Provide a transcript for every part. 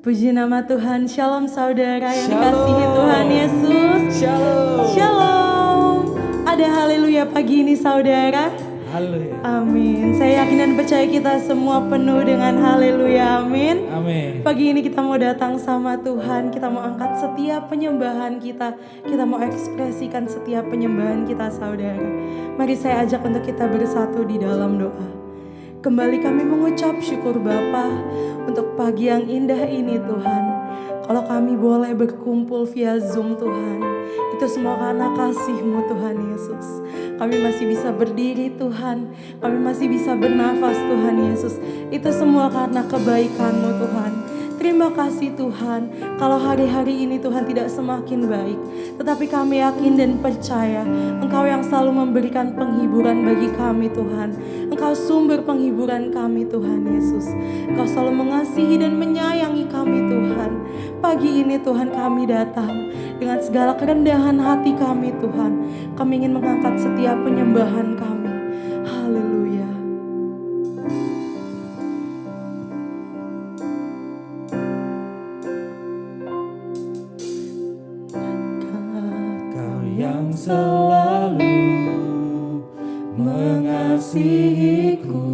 Puji nama Tuhan. Shalom saudara yang dikasihi Tuhan Yesus. Shalom. Shalom. Ada haleluya pagi ini saudara. Haleluya. Amin. Saya yakin dan percaya kita semua penuh dengan haleluya. Amin. Amin. Pagi ini kita mau datang sama Tuhan. Kita mau angkat setiap penyembahan kita. Kita mau ekspresikan setiap penyembahan kita saudara. Mari saya ajak untuk kita bersatu di dalam doa. Kembali kami mengucap syukur Bapa untuk pagi yang indah ini Tuhan. Kalau kami boleh berkumpul via Zoom Tuhan, itu semua karena kasih-Mu Tuhan Yesus. Kami masih bisa berdiri Tuhan, kami masih bisa bernafas Tuhan Yesus. Itu semua karena kebaikan-Mu Tuhan. Terima kasih Tuhan, kalau hari-hari ini Tuhan tidak semakin baik, tetapi kami yakin dan percaya Engkau yang selalu memberikan penghiburan bagi kami Tuhan. Engkau sumber penghiburan kami Tuhan Yesus. Engkau selalu mengasihi dan menyayangi kami Tuhan. Pagi ini Tuhan kami datang dengan segala kerendahan hati kami Tuhan. Kami ingin mengangkat setiap penyembahan kami. Haleluya. Yang selalu mengasihiku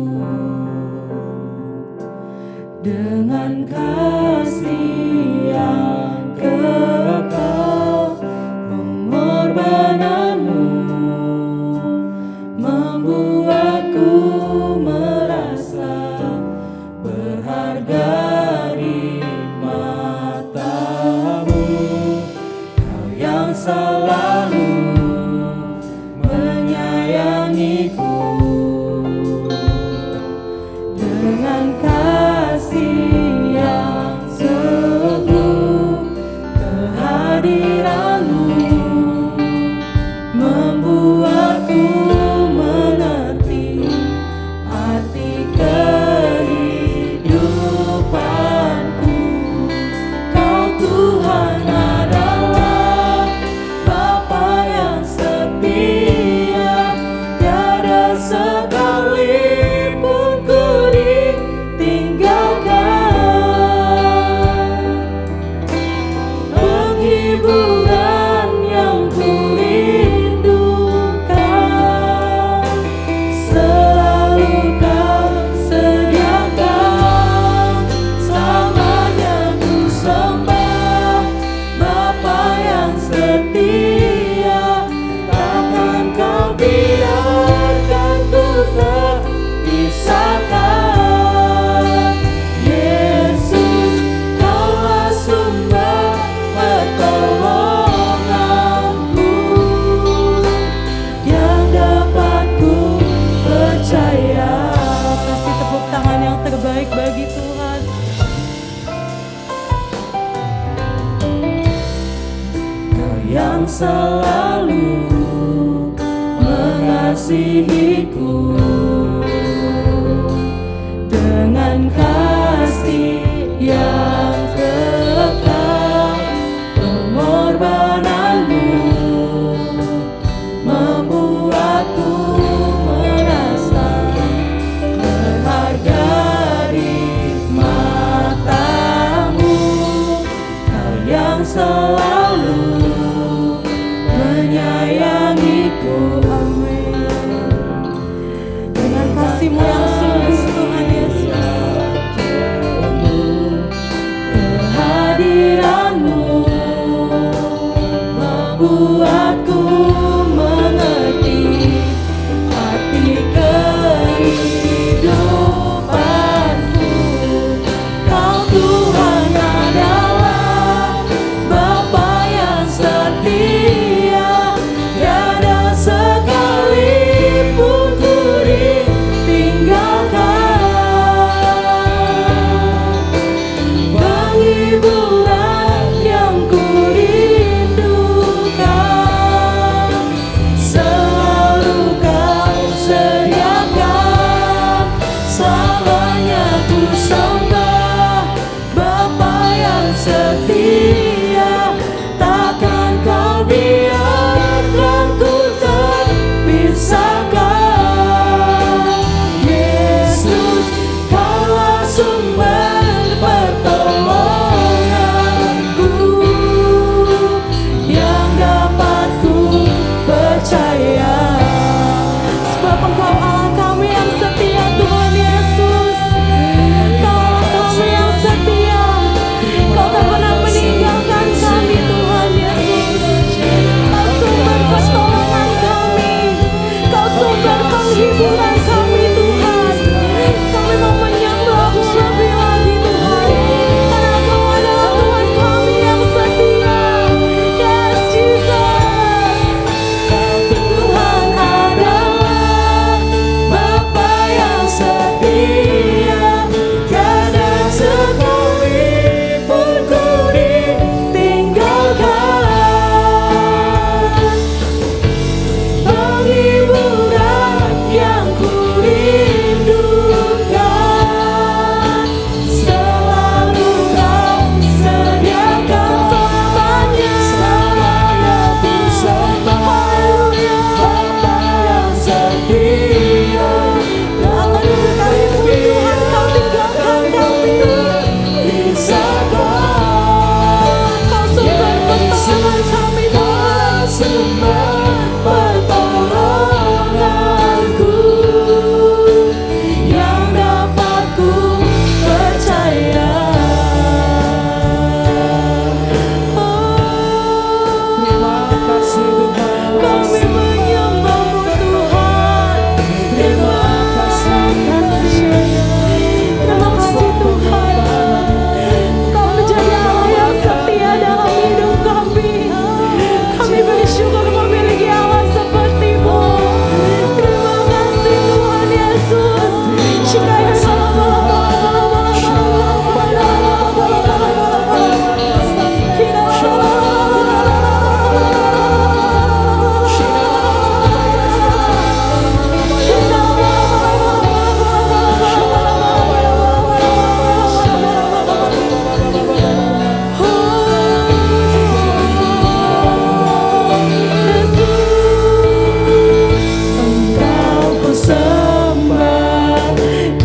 dengan kasih yang kekal, pengorbananmu membuatku merasa berharga di matamu. Kau yang selalu menyayangiku dengan kasih yang sungguh, kehadiranmu membuatku mengerti arti kehidupanku. Kau Tuhan adalah Bapa yang setia, tiada sekalipun ku ditinggalkan. Penghiburan yang ku rindukan selalu Kau sediakan. Selamanya ku sembah Bapa yang setia, takkan Kau biarkan ku terpisahkan. Yesus, Kaulah sumber pertolonganku yang dapat ku percaya. Kasih tepuk tangan yang terbaik bagi Tuhan. Kau yang selalu mengasihiku dengan kasih yang kekal, pengorbananmu membuatku merasa berharga di matamu. Kau yang selalu menyayangiku. Amin. Dengan kasih-Mu yang sungguh Tuhan Yesus. Kehadiranmu membuatku mengerti arti kehidupanku. Kau Tuhan adalah Bapa yang setia, tiada sekalipun ku ditinggalkan.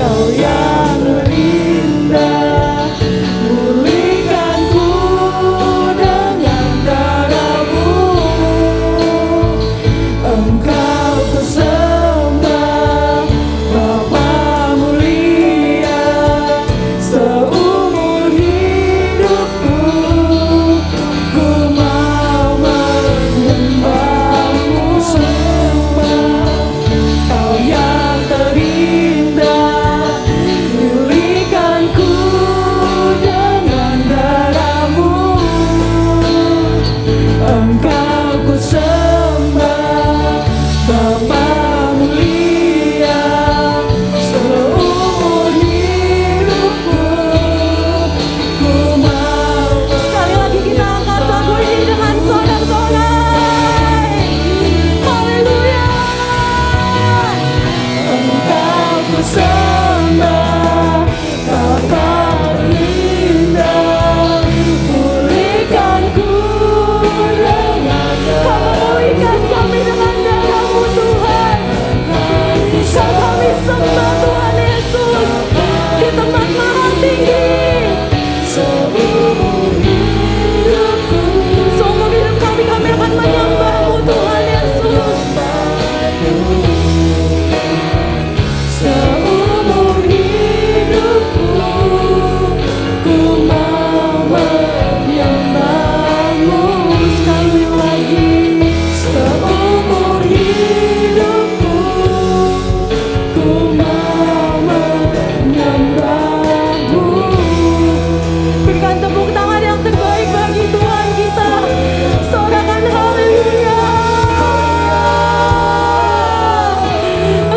Kau yang terindah, pulihkanku dengan darah-Mu. Engkau kusembah, Bapa mulia, seumur hidupku ku mau menyembah-Mu sembah. Kau yang terindah, pulihkanku dengan darah-Mu. Engkau kusembah, Bapa mulia, seumur hidupku ku mau. Sekali lagi kita angkat lagu ini dengan sorak-sorai. Haleluya. Engkau kusembah, Bapa indah, pulihkanku dengan darah-Mu. Pulihkan kami dengan darah-Mu Tuhan. Kau kami sembah Tuhan Yesus di tempat maha tinggi. Seumur hidupku, seumur hidup kami akan menyembah-Mu Tuhan Yesus. Seumur hidupku ku mau menyembah-Mu. Sekali lagi, seumur hidupku ku mau menyembah-Mu. Berikan tepuk tangan yang terbaik bagi Tuhan kita. Sorakan haleluya.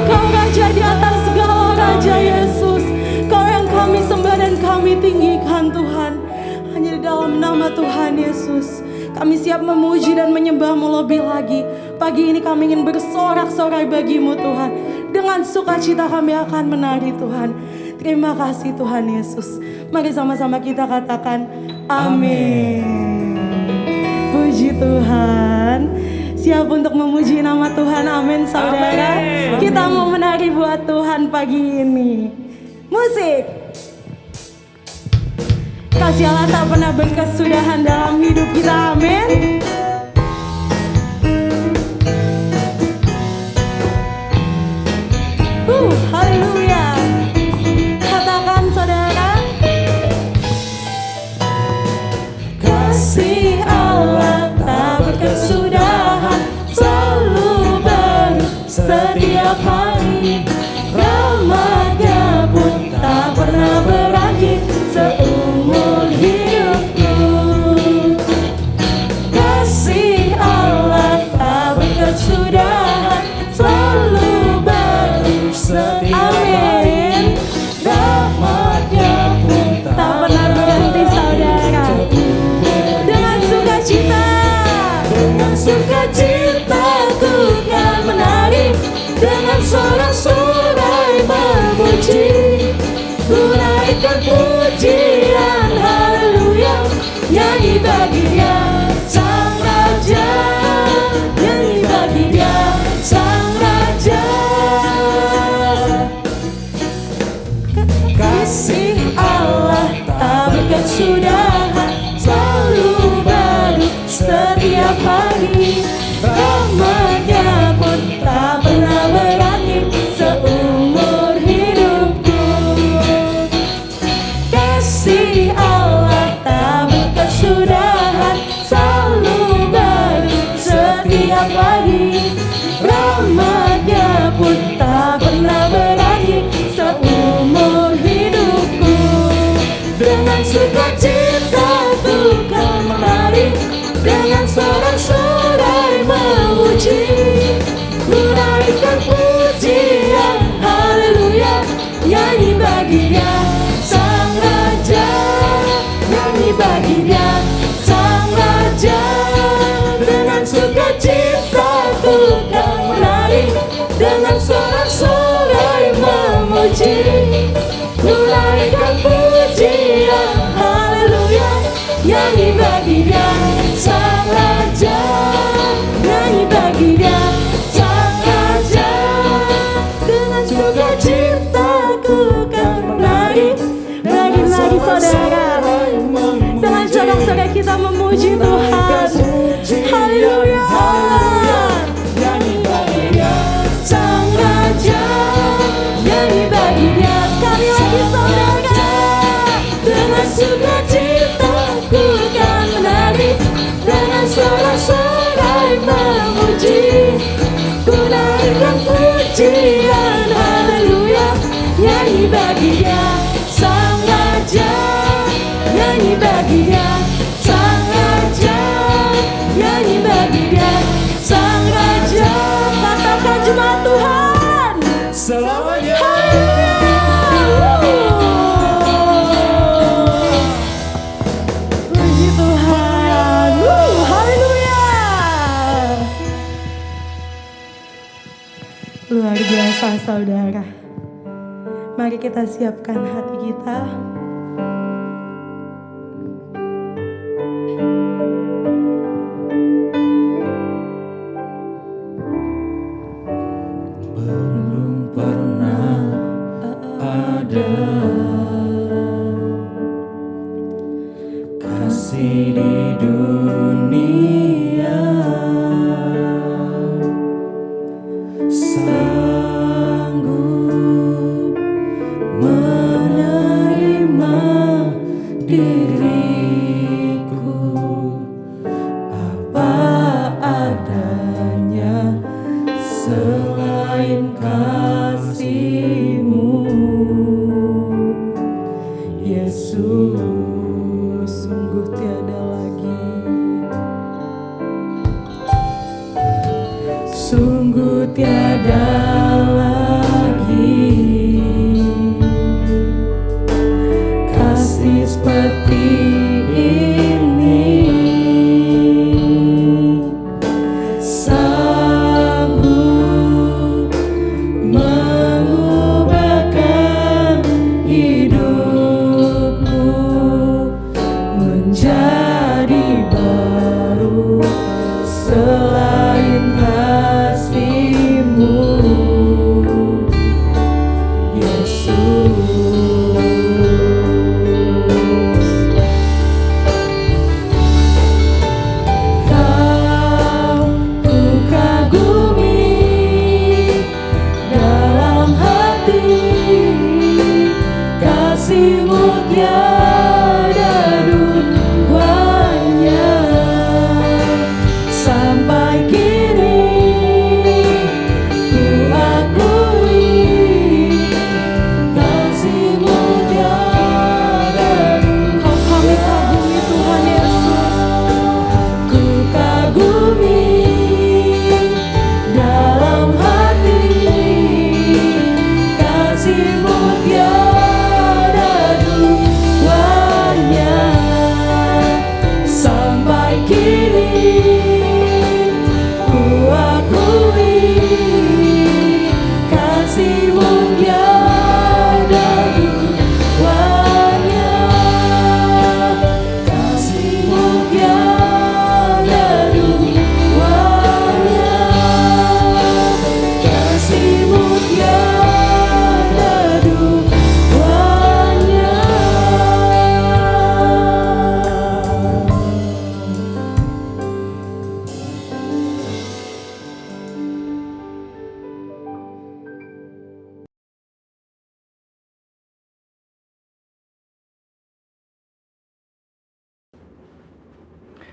Engkau Raja di atas segala raja Yesus. Kau yang kami sembah dan kami tinggikan Tuhan. Hanya di dalam nama Tuhan Yesus kami siap memuji dan menyembah-Mu lebih lagi. Pagi ini kami ingin bersorak-sorai bagi-Mu Tuhan. Dengan sukacita kami akan menari Tuhan. Terima kasih Tuhan Yesus. Mari sama-sama kita katakan amin. Puji Tuhan. Siap untuk memuji nama Tuhan, amin saudara. Amin. Kita mau menari buat Tuhan pagi ini. Musik. Kasih Allah tak pernah berkesudahan dalam hidup kita, amin. Haleluya. Katakan saudara. Kasih Allah tak berkesudahan, selalu baru setiap hari. Rahmat-Nya pun tak pernah berakhir seumur hidupku. Kasih Allah tak berkesudahan, selalu baru setiap hari. Rahmat-Nya pun tak pernah berhenti saudara. Dengan sukacita, dengan sukacita ku kan menari, dengan sorak-sorai memuji. Ku naikkan pujian haleluya, nyanyi bagi Dia Sang Raja, nyanyi bagi Dia Sang Raja. Kasih Allah tak berkesudahan, selalu baru setiap hari. Rahmat-Nya pun tak pernah berakhir seumur hidupku. Kasih Allah tak berkesudahan, selalu baru setiap hari. Rahmat-Nya pun tak pernah berakhir seumur hidupku. Dengan sukacita ku kan menari, dengan sorak-sorai memuji. Ku naikkan pujian haleluya, nyanyi bagi Dia Sang Raja, nyanyi bagi Dia Sang Raja. Dengan sukacita ku kan menari, dengan sorak-sorai memuji. Ku naikkan pujian haleluya, nyanyi bagi Dia Sang Raja, nyanyi bagi Dia Sang Raja. Dengan sukacita ku saudara. Dengan sorak-sorai kita memuji Tuhan. Haleluya. Sang Raja, nyanyi bagi Dia. Sekali lagi saudara. Dengan sukacita ku akan menari, dengan sorak-sorai memuji. Ku naikkan pujian, haleluya. Nyanyi bagi Dia, Sang Raja. Nyanyi bagi Dia, Sang Raja. Nyanyi bagi Dia, Sang Raja. Katakan jemaat Tuhan selamanya. Puji Tuhan. Haleluya. Luar biasa saudara. Mari kita siapkan hati kita. Belum pernah ada kasih di dunia sanggup menerima diriku apa adanya selain kasih-Mu, Yesus. Sungguh tiada lagi, Sungguh tiada lagi kasih seperti ini, sanggup mengubahkan hidupku menjadi baru selain kasih-Mu,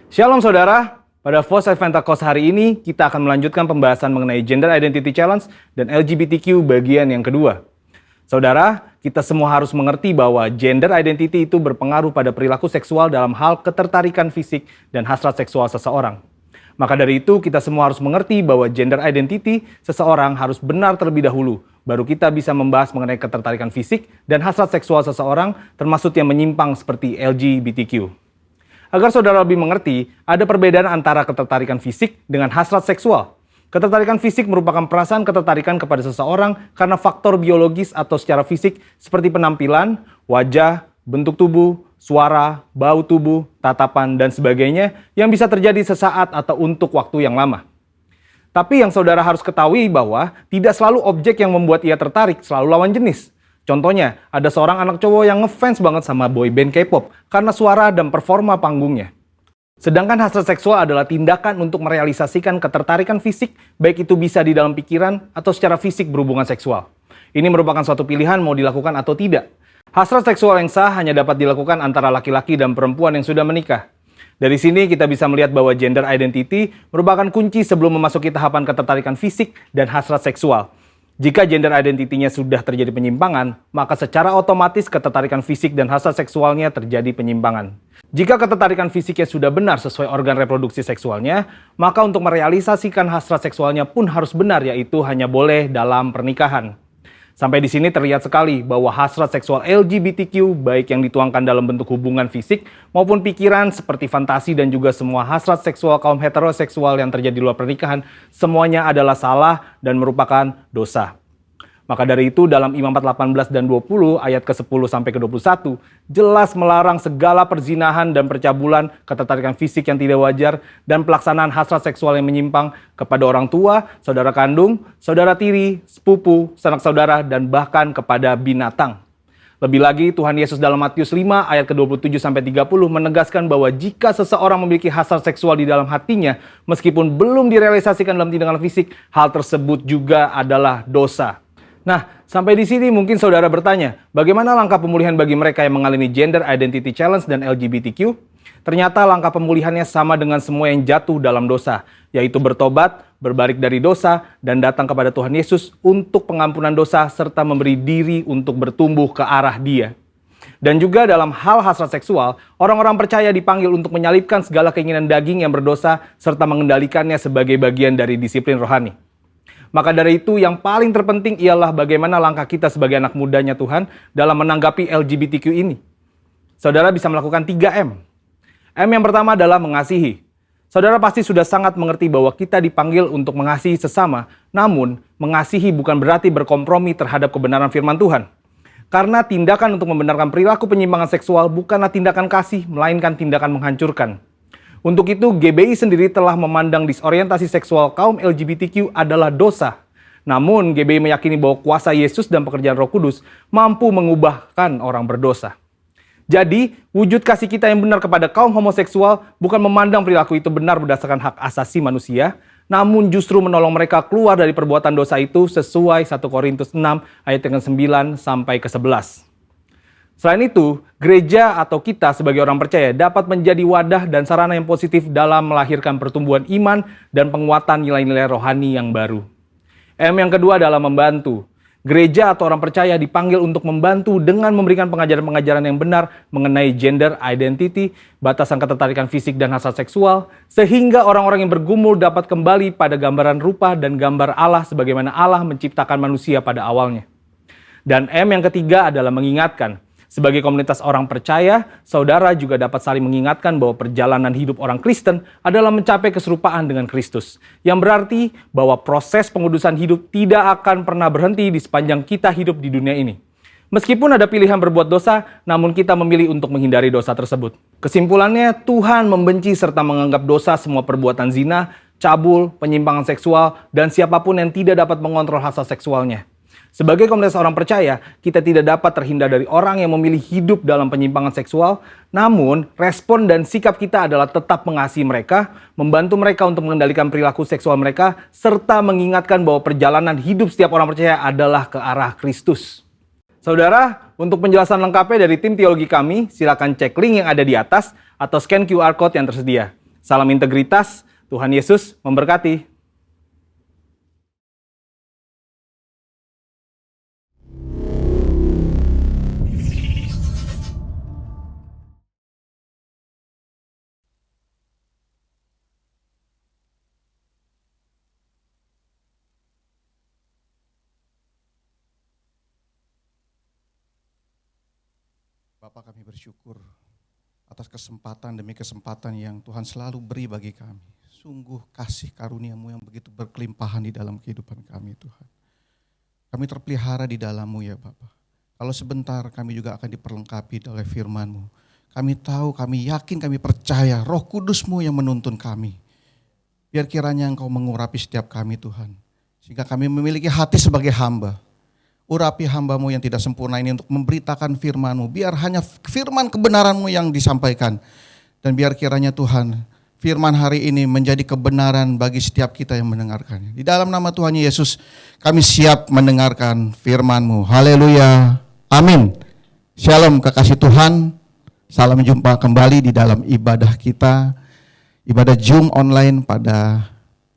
Shalom saudara, pada Voice Adventakos hari ini kita akan melanjutkan pembahasan mengenai Gender Identity Challenge dan LGBTQ bagian yang kedua. Saudara, kita semua harus mengerti bahwa gender identity itu berpengaruh pada perilaku seksual dalam hal ketertarikan fisik dan hasrat seksual seseorang. Maka dari itu kita semua harus mengerti bahwa gender identity seseorang harus benar terlebih dahulu, baru kita bisa membahas mengenai ketertarikan fisik dan hasrat seksual seseorang termasuk yang menyimpang seperti LGBTQ. Agar saudara lebih mengerti, ada perbedaan antara ketertarikan fisik dengan hasrat seksual. Ketertarikan fisik merupakan perasaan ketertarikan kepada seseorang karena faktor biologis atau secara fisik seperti penampilan, wajah, bentuk tubuh, suara, bau tubuh, tatapan, dan sebagainya yang bisa terjadi sesaat atau untuk waktu yang lama. Tapi yang saudara harus ketahui bahwa tidak selalu objek yang membuat ia tertarik selalu lawan jenis. Contohnya, ada seorang anak cowok yang ngefans banget sama boy band K-pop karena suara dan performa panggungnya. Sedangkan hasrat seksual adalah tindakan untuk merealisasikan ketertarikan fisik, baik itu bisa di dalam pikiran atau secara fisik berhubungan seksual. Ini merupakan suatu pilihan mau dilakukan atau tidak. Hasrat seksual yang sah hanya dapat dilakukan antara laki-laki dan perempuan yang sudah menikah. Dari sini kita bisa melihat bahwa gender identity merupakan kunci sebelum memasuki tahapan ketertarikan fisik dan hasrat seksual. Jika gender identity-nya sudah terjadi penyimpangan, maka secara otomatis ketertarikan fisik dan hasrat seksualnya terjadi penyimpangan. Jika ketertarikan fisiknya sudah benar sesuai organ reproduksi seksualnya, maka untuk merealisasikan hasrat seksualnya pun harus benar, yaitu hanya boleh dalam pernikahan. Sampai di sini terlihat sekali bahwa hasrat seksual LGBTQ baik yang dituangkan dalam bentuk hubungan fisik maupun pikiran seperti fantasi dan juga semua hasrat seksual kaum heteroseksual yang terjadi di luar pernikahan semuanya adalah salah dan merupakan dosa. Maka dari itu dalam Imamat 18 dan 20 ayat ke-10 sampai ke-21 jelas melarang segala perzinahan dan percabulan, ketertarikan fisik yang tidak wajar, dan pelaksanaan hasrat seksual yang menyimpang kepada orang tua, saudara kandung, saudara tiri, sepupu, sanak saudara, dan bahkan kepada binatang. Lebih lagi Tuhan Yesus dalam Matius 5 ayat ke-27 sampai 30 menegaskan bahwa jika seseorang memiliki hasrat seksual di dalam hatinya meskipun belum direalisasikan dalam tindakan fisik, hal tersebut juga adalah dosa. Nah, sampai di sini mungkin saudara bertanya, bagaimana langkah pemulihan bagi mereka yang mengalami gender identity challenge dan LGBTQ? Ternyata langkah pemulihannya sama dengan semua yang jatuh dalam dosa, yaitu bertobat, berbalik dari dosa, dan datang kepada Tuhan Yesus untuk pengampunan dosa serta memberi diri untuk bertumbuh ke arah Dia. Dan juga dalam hal hasrat seksual, orang-orang percaya dipanggil untuk menyalipkan segala keinginan daging yang berdosa serta mengendalikannya sebagai bagian dari disiplin rohani. Maka dari itu yang paling terpenting ialah bagaimana langkah kita sebagai anak mudanya Tuhan dalam menanggapi LGBTQ ini. Saudara bisa melakukan 3M. M yang pertama adalah mengasihi. Saudara pasti sudah sangat mengerti bahwa kita dipanggil untuk mengasihi sesama, namun mengasihi bukan berarti berkompromi terhadap kebenaran firman Tuhan. Karena tindakan untuk membenarkan perilaku penyimpangan seksual bukanlah tindakan kasih, melainkan tindakan menghancurkan. Untuk itu, GBI sendiri telah memandang disorientasi seksual kaum LGBTQ adalah dosa. Namun, GBI meyakini bahwa kuasa Yesus dan pekerjaan Roh Kudus mampu mengubahkan orang berdosa. Jadi, wujud kasih kita yang benar kepada kaum homoseksual bukan memandang perilaku itu benar berdasarkan hak asasi manusia, namun justru menolong mereka keluar dari perbuatan dosa itu sesuai 1 Korintus 6 ayat yang ke-9 sampai ke-11. Selain itu, gereja atau kita sebagai orang percaya dapat menjadi wadah dan sarana yang positif dalam melahirkan pertumbuhan iman dan penguatan nilai-nilai rohani yang baru. M yang kedua adalah membantu. Gereja atau orang percaya dipanggil untuk membantu dengan memberikan pengajaran-pengajaran yang benar mengenai gender identity, batasan ketertarikan fisik dan hasrat seksual, sehingga orang-orang yang bergumul dapat kembali pada gambaran rupa dan gambar Allah sebagaimana Allah menciptakan manusia pada awalnya. Dan M yang ketiga adalah mengingatkan. Sebagai komunitas orang percaya, saudara juga dapat saling mengingatkan bahwa perjalanan hidup orang Kristen adalah mencapai keserupaan dengan Kristus. Yang berarti bahwa proses pengudusan hidup tidak akan pernah berhenti di sepanjang kita hidup di dunia ini. Meskipun ada pilihan berbuat dosa, namun kita memilih untuk menghindari dosa tersebut. Kesimpulannya, Tuhan membenci serta menganggap dosa semua perbuatan zina, cabul, penyimpangan seksual, dan siapapun yang tidak dapat mengontrol hasrat seksualnya. Sebagai komunitas orang percaya, kita tidak dapat terhindar dari orang yang memilih hidup dalam penyimpangan seksual, namun respon dan sikap kita adalah tetap mengasihi mereka, membantu mereka untuk mengendalikan perilaku seksual mereka, serta mengingatkan bahwa perjalanan hidup setiap orang percaya adalah ke arah Kristus. Saudara, untuk penjelasan lengkapnya dari tim teologi kami, silakan cek link yang ada di atas atau scan QR Code yang tersedia. Salam integritas, Tuhan Yesus memberkati. Bapak, kami bersyukur atas kesempatan demi kesempatan yang Tuhan selalu beri bagi kami. Sungguh kasih karunia-Mu yang begitu berkelimpahan di dalam kehidupan kami, Tuhan. Kami terpelihara di dalam-Mu ya Bapak. Kalau sebentar kami juga akan diperlengkapi oleh firman-Mu. Kami tahu, kami yakin, kami percaya Roh Kudus-Mu yang menuntun kami. Biar kiranya Engkau mengurapi setiap kami Tuhan. Sehingga kami memiliki hati sebagai hamba Urapi hamba-Mu yang tidak sempurna ini untuk memberitakan firman-Mu. Biar hanya firman kebenaran-Mu yang disampaikan. Dan biar kiranya Tuhan, firman hari ini menjadi kebenaran bagi setiap kita yang mendengarkannya. Di dalam nama Tuhan Yesus, kami siap mendengarkan firman-Mu. Haleluya. Amin. Shalom kekasih Tuhan. Salam jumpa kembali di dalam ibadah kita. Ibadah Zoom online pada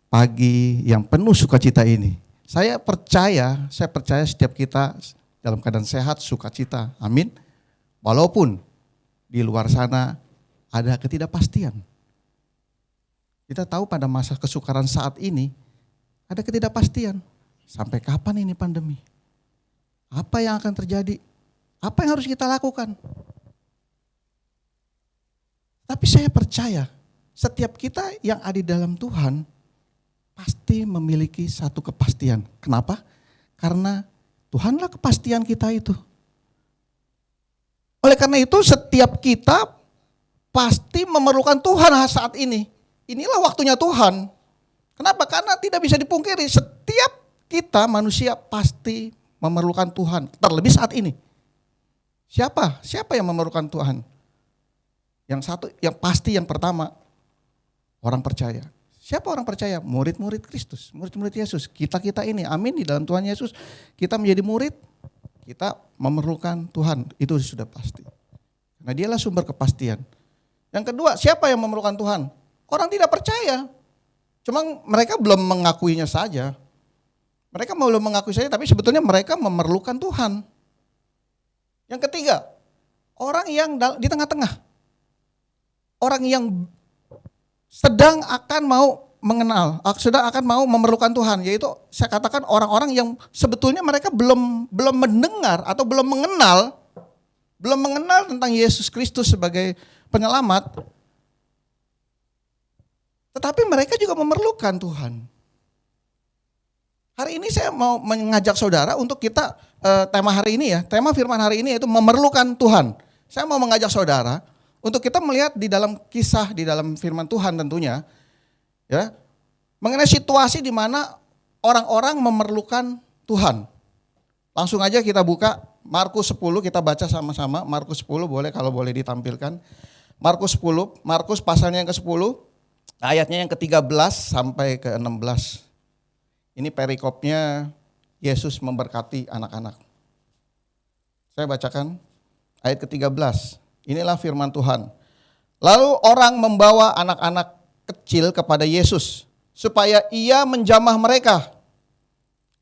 pagi yang penuh sukacita ini. Saya percaya setiap kita dalam keadaan sehat, sukacita. Amin. Walaupun di luar sana ada ketidakpastian. Kita tahu pada masa kesukaran saat ini ada ketidakpastian. Sampai kapan ini pandemi? Apa yang akan terjadi? Apa yang harus kita lakukan? Tapi saya percaya setiap kita yang ada di dalam Tuhan pasti memiliki satu kepastian. Kenapa? Karena Tuhanlah kepastian kita itu. Oleh karena itu setiap kita pasti memerlukan Tuhan saat ini. Inilah waktunya Tuhan. Kenapa? Karena tidak bisa dipungkiri setiap kita manusia pasti memerlukan Tuhan. Terlebih saat ini. Siapa yang memerlukan Tuhan? Yang pasti yang pertama, orang percaya. Siapa orang percaya? Murid-murid Kristus, murid-murid Yesus. Kita ini, amin, di dalam Tuhan Yesus. Kita menjadi murid, kita memerlukan Tuhan. Itu sudah pasti. Karena dialah sumber kepastian. Yang kedua, siapa yang memerlukan Tuhan? Orang tidak percaya. Cuma mereka belum mengakuinya saja. Mereka belum mengakui saja, tapi sebetulnya mereka memerlukan Tuhan. Yang ketiga, orang yang di tengah-tengah. Orang yang sedang akan mau mengenal, sedang akan mau memerlukan Tuhan, yaitu saya katakan orang-orang yang sebetulnya mereka belum mendengar atau belum mengenal tentang Yesus Kristus sebagai penyelamat, tetapi mereka juga memerlukan Tuhan. Hari ini saya mau mengajak saudara untuk kita tema hari ini ya, tema firman hari ini yaitu memerlukan Tuhan. Saya mau mengajak saudara untuk kita melihat di dalam kisah, di dalam firman Tuhan tentunya, ya, mengenai situasi di mana orang-orang memerlukan Tuhan. Langsung aja kita buka Markus 10, kita baca sama-sama. Markus 10 boleh, kalau boleh ditampilkan. Markus 10, Markus pasalnya yang ke-10, ayatnya yang ke-13 sampai ke-16. Ini perikopnya Yesus memberkati anak-anak. Saya bacakan ayat ke-13. Inilah firman Tuhan. Lalu orang membawa anak-anak kecil kepada Yesus supaya ia menjamah mereka.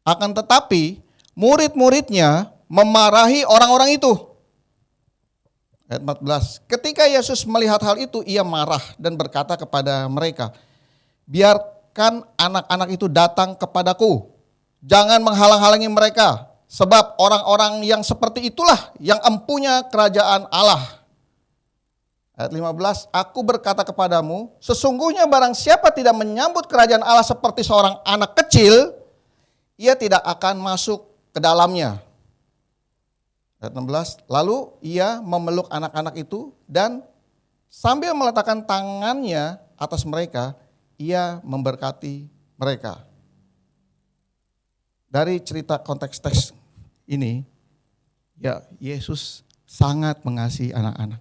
Akan tetapi murid-muridnya memarahi orang-orang itu. Ayat 14. Ketika Yesus melihat hal itu, ia marah dan berkata kepada mereka, biarkan anak-anak itu datang kepadaku. Jangan menghalang-halangi mereka, sebab orang-orang yang seperti itulah yang empunya kerajaan Allah. Ayat 15, aku berkata kepadamu, sesungguhnya barang siapa tidak menyambut kerajaan Allah seperti seorang anak kecil, ia tidak akan masuk ke dalamnya. Ayat 16, lalu ia memeluk anak-anak itu dan sambil meletakkan tangannya atas mereka, ia memberkati mereka. Dari cerita konteks teks ini, ya Yesus sangat mengasihi anak-anak.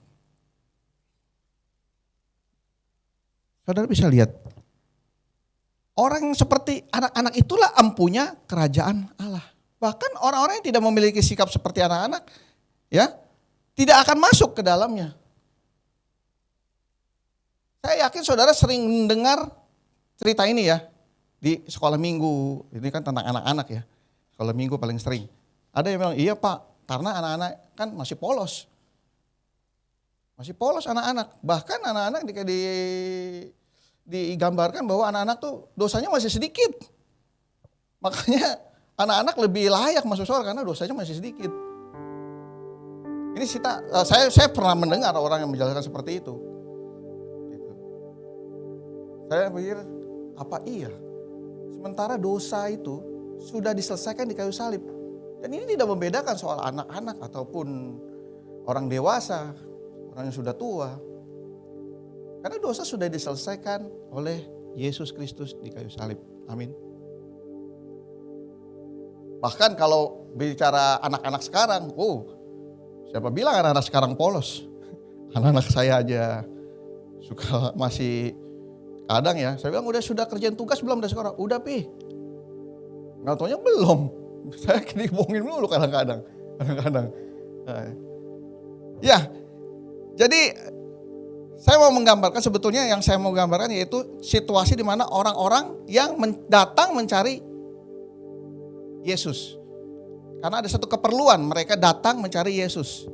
Saudara bisa lihat, orang yang seperti anak-anak itulah empunya kerajaan Allah. Bahkan orang-orang yang tidak memiliki sikap seperti anak-anak, ya, tidak akan masuk ke dalamnya. Saya yakin saudara sering mendengar cerita ini ya, di sekolah minggu, ini kan tentang anak-anak ya, sekolah minggu paling sering. Ada yang bilang, iya Pak, karena anak-anak kan masih polos. Masih polos anak-anak, bahkan anak-anak digambarkan bahwa anak-anak tuh dosanya masih sedikit. Makanya anak-anak lebih layak masuk surga karena dosanya masih sedikit. Ini saya pernah mendengar orang yang menjelaskan seperti itu. Gitu. Saya pikir, apa iya? Sementara dosa itu sudah diselesaikan di kayu salib. Dan ini tidak membedakan soal anak-anak ataupun orang dewasa, orang yang sudah tua. Karena dosa sudah diselesaikan oleh Yesus Kristus di kayu salib. Amin. Bahkan kalau bicara anak-anak sekarang, siapa bilang anak-anak sekarang polos? Anak-anak saya aja suka masih kadang ya, saya bilang sudah kerjain tugas belum dari sekolah? Udah pi. Nggak taunya belum. Saya dibohongin dulu kadang-kadang. Ya, jadi saya mau menggambarkan, sebetulnya yang saya mau gambarkan yaitu situasi di mana orang-orang yang datang mencari Yesus. Karena ada satu keperluan, mereka datang mencari Yesus.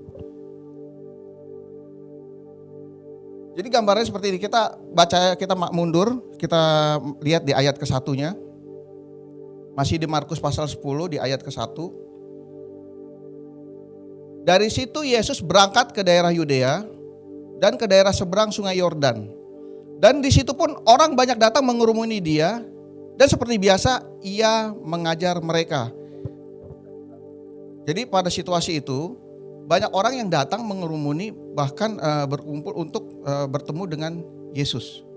Jadi gambarnya seperti ini, kita baca, kita mundur, kita lihat di ayat ke-1-nya. Masih di Markus pasal 10 di ayat ke-1. Dari situ Yesus berangkat ke daerah Yudea dan ke daerah seberang sungai Yordan. Dan di situ pun orang banyak datang mengerumuni dia, dan seperti biasa ia mengajar mereka. Jadi pada situasi itu banyak orang yang datang mengerumuni, bahkan berkumpul untuk bertemu dengan Yesus.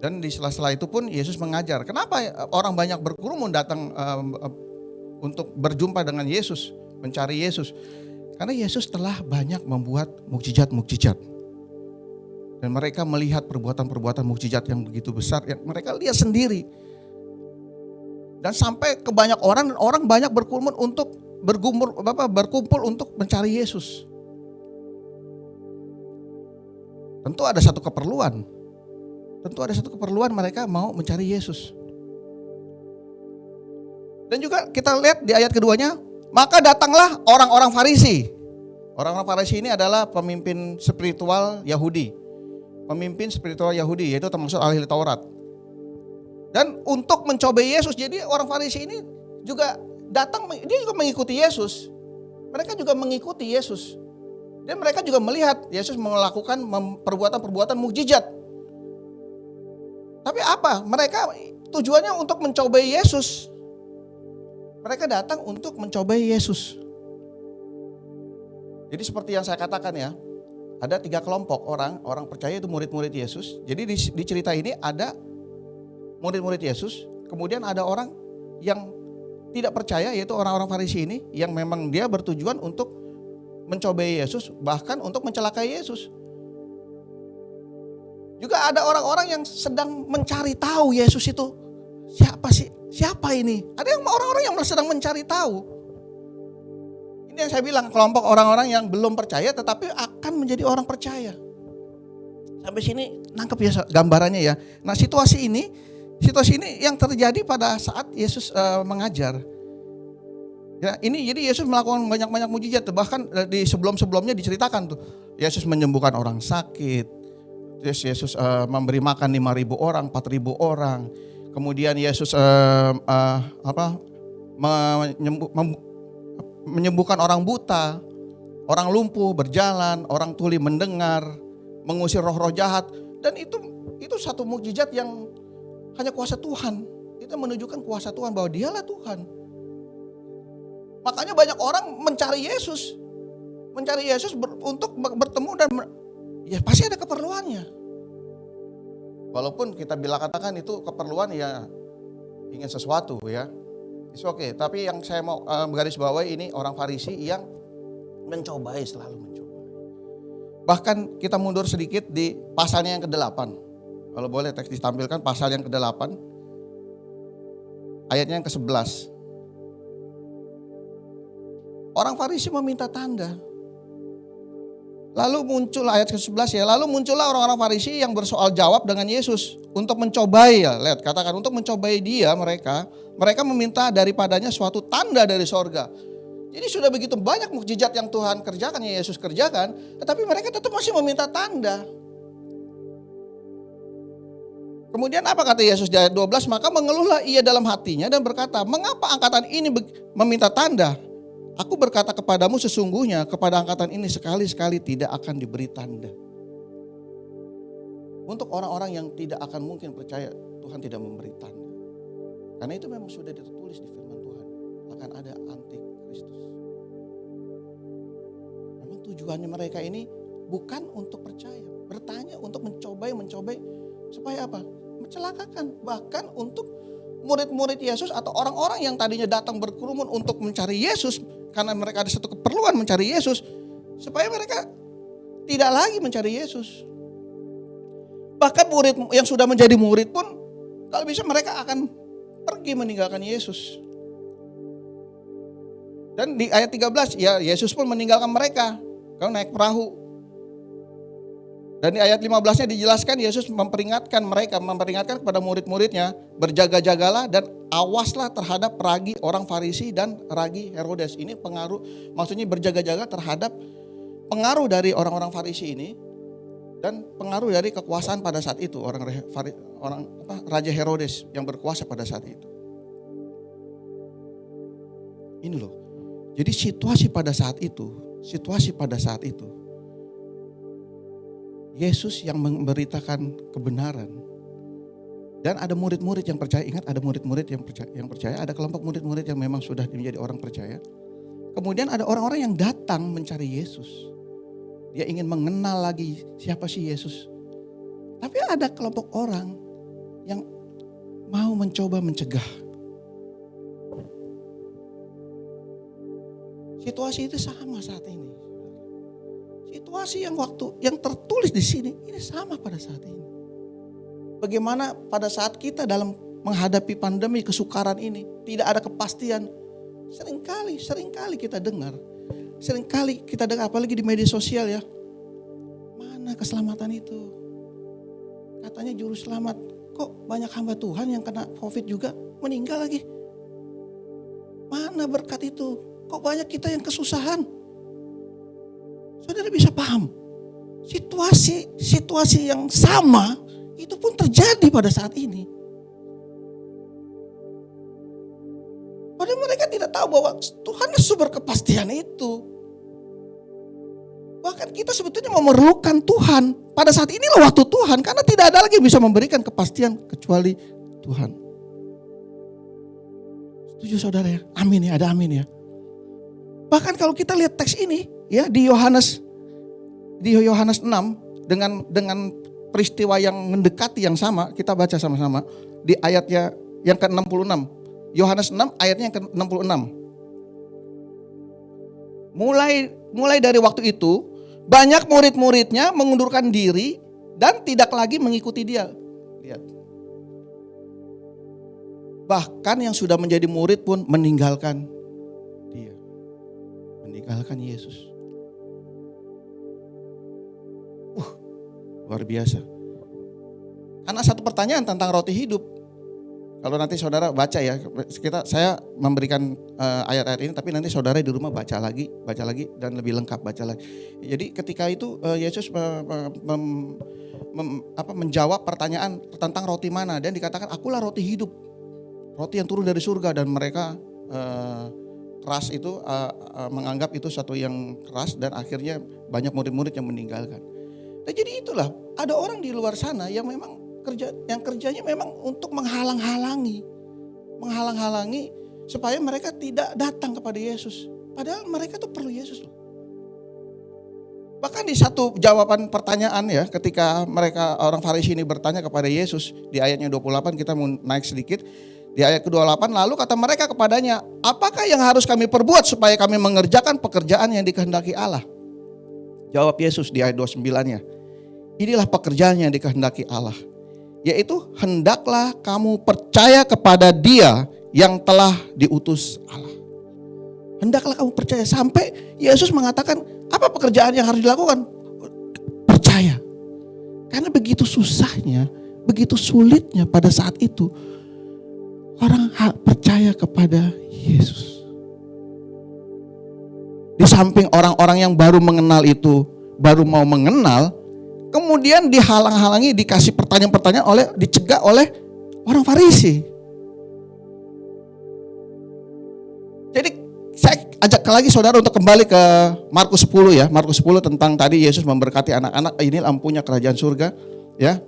Dan di sela-sela itu pun Yesus mengajar. Kenapa orang banyak berkerumun datang untuk berjumpa dengan Yesus, mencari Yesus? Karena Yesus telah banyak membuat mukjizat-mukjizat. Dan mereka melihat perbuatan-perbuatan mukjizat yang begitu besar, yang mereka lihat sendiri. Dan sampai ke banyak orang banyak berkumpul untuk berkumpul untuk mencari Yesus. Tentu ada satu keperluan mereka mau mencari Yesus. Dan juga kita lihat di ayat keduanya, maka datanglah orang-orang Farisi. Orang-orang Farisi ini adalah pemimpin spiritual Yahudi. Yaitu termasuk ahli Taurat. Dan untuk mencobai Yesus, jadi orang Farisi ini juga datang, dia juga mengikuti Yesus. Mereka juga mengikuti Yesus. Dan mereka juga melihat Yesus melakukan perbuatan-perbuatan mukjizat. Tapi apa? Mereka tujuannya untuk mencobai Yesus. Mereka datang untuk mencobai Yesus. Jadi seperti yang saya katakan ya, ada 3 kelompok orang percaya itu murid-murid Yesus. Jadi di cerita ini ada murid-murid Yesus, kemudian ada orang yang tidak percaya, yaitu orang-orang Farisi ini, yang memang dia bertujuan untuk mencobai Yesus, bahkan untuk mencelakai Yesus. Juga ada orang-orang yang sedang mencari tahu Yesus itu siapa sih? Siapa ini? Ada yang orang-orang yang sedang mencari tahu. Ini yang saya bilang, kelompok orang-orang yang belum percaya tetapi akan menjadi orang percaya. Sampai sini nangkep ya gambarannya ya. Nah, situasi ini yang terjadi pada saat Yesus mengajar. Ya, ini jadi Yesus melakukan banyak-banyak mukjizat. Bahkan di sebelum-sebelumnya diceritakan tuh, Yesus menyembuhkan orang sakit. Yesus memberi makan 5.000 orang, 4.000 orang. Kemudian Yesus menyembuhkan orang buta, orang lumpuh berjalan, orang tuli mendengar, mengusir roh-roh jahat. Dan itu satu mukjizat yang hanya kuasa Tuhan. Itu menunjukkan kuasa Tuhan bahwa Dialah Tuhan. Makanya banyak orang mencari Yesus untuk bertemu dan ya pasti ada keperluannya. Walaupun kita bila katakan itu keperluan ya ingin sesuatu ya. It's okay. Tapi yang saya mau garis bawahi ini orang Farisi yang selalu mencobai. Bahkan kita mundur sedikit di pasalnya yang ke-8. Kalau boleh teks ditampilkan pasal yang ke-8. Ayatnya yang ke-11. Orang Farisi meminta tanda. Lalu muncul ayat ke-11 ya. Lalu muncullah orang-orang Farisi yang bersoal jawab dengan Yesus untuk mencobai ya. Lihat katakan untuk mencobai dia mereka meminta daripadanya suatu tanda dari sorga. Jadi sudah begitu banyak mukjizat yang Tuhan kerjakan, yang Yesus kerjakan, tetapi mereka tetap masih meminta tanda. Kemudian apa kata Yesus di ayat 12? Maka mengeluhlah ia dalam hatinya dan berkata, mengapa angkatan ini meminta tanda? Aku berkata kepadamu sesungguhnya kepada angkatan ini sekali-sekali tidak akan diberi tanda. Untuk orang-orang yang tidak akan mungkin percaya, Tuhan tidak memberi tanda. Karena itu memang sudah ditulis di firman Tuhan. Akan ada antikristus. Memang tujuannya mereka ini bukan untuk percaya. Bertanya untuk mencobai. Supaya apa? Mencelakakan. Bahkan untuk murid-murid Yesus atau orang-orang yang tadinya datang berkerumun untuk mencari Yesus, karena mereka ada satu keperluan mencari Yesus, supaya mereka tidak lagi mencari Yesus. Bahkan murid yang sudah menjadi murid pun, kalau bisa mereka akan pergi meninggalkan Yesus. Dan di ayat 13, ya Yesus pun meninggalkan mereka, kalau naik perahu. Dan di ayat 15-nya dijelaskan Yesus memperingatkan kepada murid-muridnya, berjaga-jagalah dan awaslah terhadap ragi orang Farisi dan ragi Herodes. Ini pengaruh, maksudnya berjaga-jaga terhadap pengaruh dari orang-orang Farisi ini dan pengaruh dari kekuasaan pada saat itu, Raja Herodes yang berkuasa pada saat itu. Ini loh. Jadi situasi pada saat itu Yesus yang memberitakan kebenaran. Dan ada murid-murid yang percaya. Ingat, ada murid-murid yang percaya. Ada kelompok murid-murid yang memang sudah menjadi orang percaya. Kemudian ada orang-orang yang datang mencari Yesus. Dia ingin mengenal lagi siapa sih Yesus. Tapi ada kelompok orang yang mau mencoba mencegah. Situasi itu sama saat ini. Situasi yang tertulis di sini ini sama pada saat ini. Bagaimana pada saat kita dalam menghadapi pandemi kesukaran ini tidak ada kepastian. Seringkali kita dengar, apalagi di media sosial ya. Mana keselamatan itu? Katanya juru selamat, kok banyak hamba Tuhan yang kena COVID juga meninggal lagi. Mana berkat itu? Kok banyak kita yang kesusahan? Saudara bisa paham, situasi yang sama itu pun terjadi pada saat ini. Padahal mereka tidak tahu bahwa Tuhan sumber kepastian itu. Bahkan kita sebetulnya memerlukan Tuhan. Pada saat inilah waktu Tuhan, karena tidak ada lagi yang bisa memberikan kepastian kecuali Tuhan. Setuju saudara ya? Amin ya, ada amin ya. Bahkan kalau kita lihat teks ini ya di Yohanes 6 dengan peristiwa yang mendekati yang sama, kita baca sama-sama di ayatnya yang ke-66. Yohanes 6 ayatnya yang ke-66. Mulai dari waktu itu banyak murid-muridnya mengundurkan diri dan tidak lagi mengikuti dia. Lihat. Bahkan yang sudah menjadi murid pun meninggalkan dia. Meninggalkan Yesus. Luar biasa. Karena satu pertanyaan tentang roti hidup. Kalau nanti saudara baca ya, saya memberikan ayat-ayat ini, tapi nanti saudara di rumah baca lagi dan lebih lengkap baca lagi. Jadi ketika itu Yesus menjawab pertanyaan tentang roti mana, dan dikatakan akulah roti hidup, roti yang turun dari surga, dan mereka keras itu menganggap itu satu yang keras, dan akhirnya banyak murid-murid yang meninggalkan. Nah, jadi itulah ada orang di luar sana yang memang kerjanya memang untuk menghalang-halangi supaya mereka tidak datang kepada Yesus. Padahal mereka tuh perlu Yesus loh. Bahkan di satu jawaban pertanyaan ya, ketika mereka orang Farisi ini bertanya kepada Yesus di ayatnya 28, kita mau naik sedikit. Di ayat ke-28, lalu kata mereka kepadanya, apakah yang harus kami perbuat supaya kami mengerjakan pekerjaan yang dikehendaki Allah? Jawab Yesus di ayat 29-nya. Inilah pekerjaan yang dikehendaki Allah, yaitu hendaklah kamu percaya kepada Dia yang telah diutus Allah. Hendaklah kamu percaya, sampai Yesus mengatakan apa pekerjaan yang harus dilakukan? Percaya. Karena begitu susahnya, begitu sulitnya pada saat itu orang percaya kepada Yesus. Di samping orang-orang yang baru mengenal itu, baru mau mengenal, kemudian dihalang-halangi, dikasih pertanyaan-pertanyaan dicegah oleh orang Farisi. Jadi saya ajak lagi saudara untuk kembali ke Markus 10 ya. Markus 10 tentang tadi Yesus memberkati anak-anak, ini lampunya kerajaan surga ya.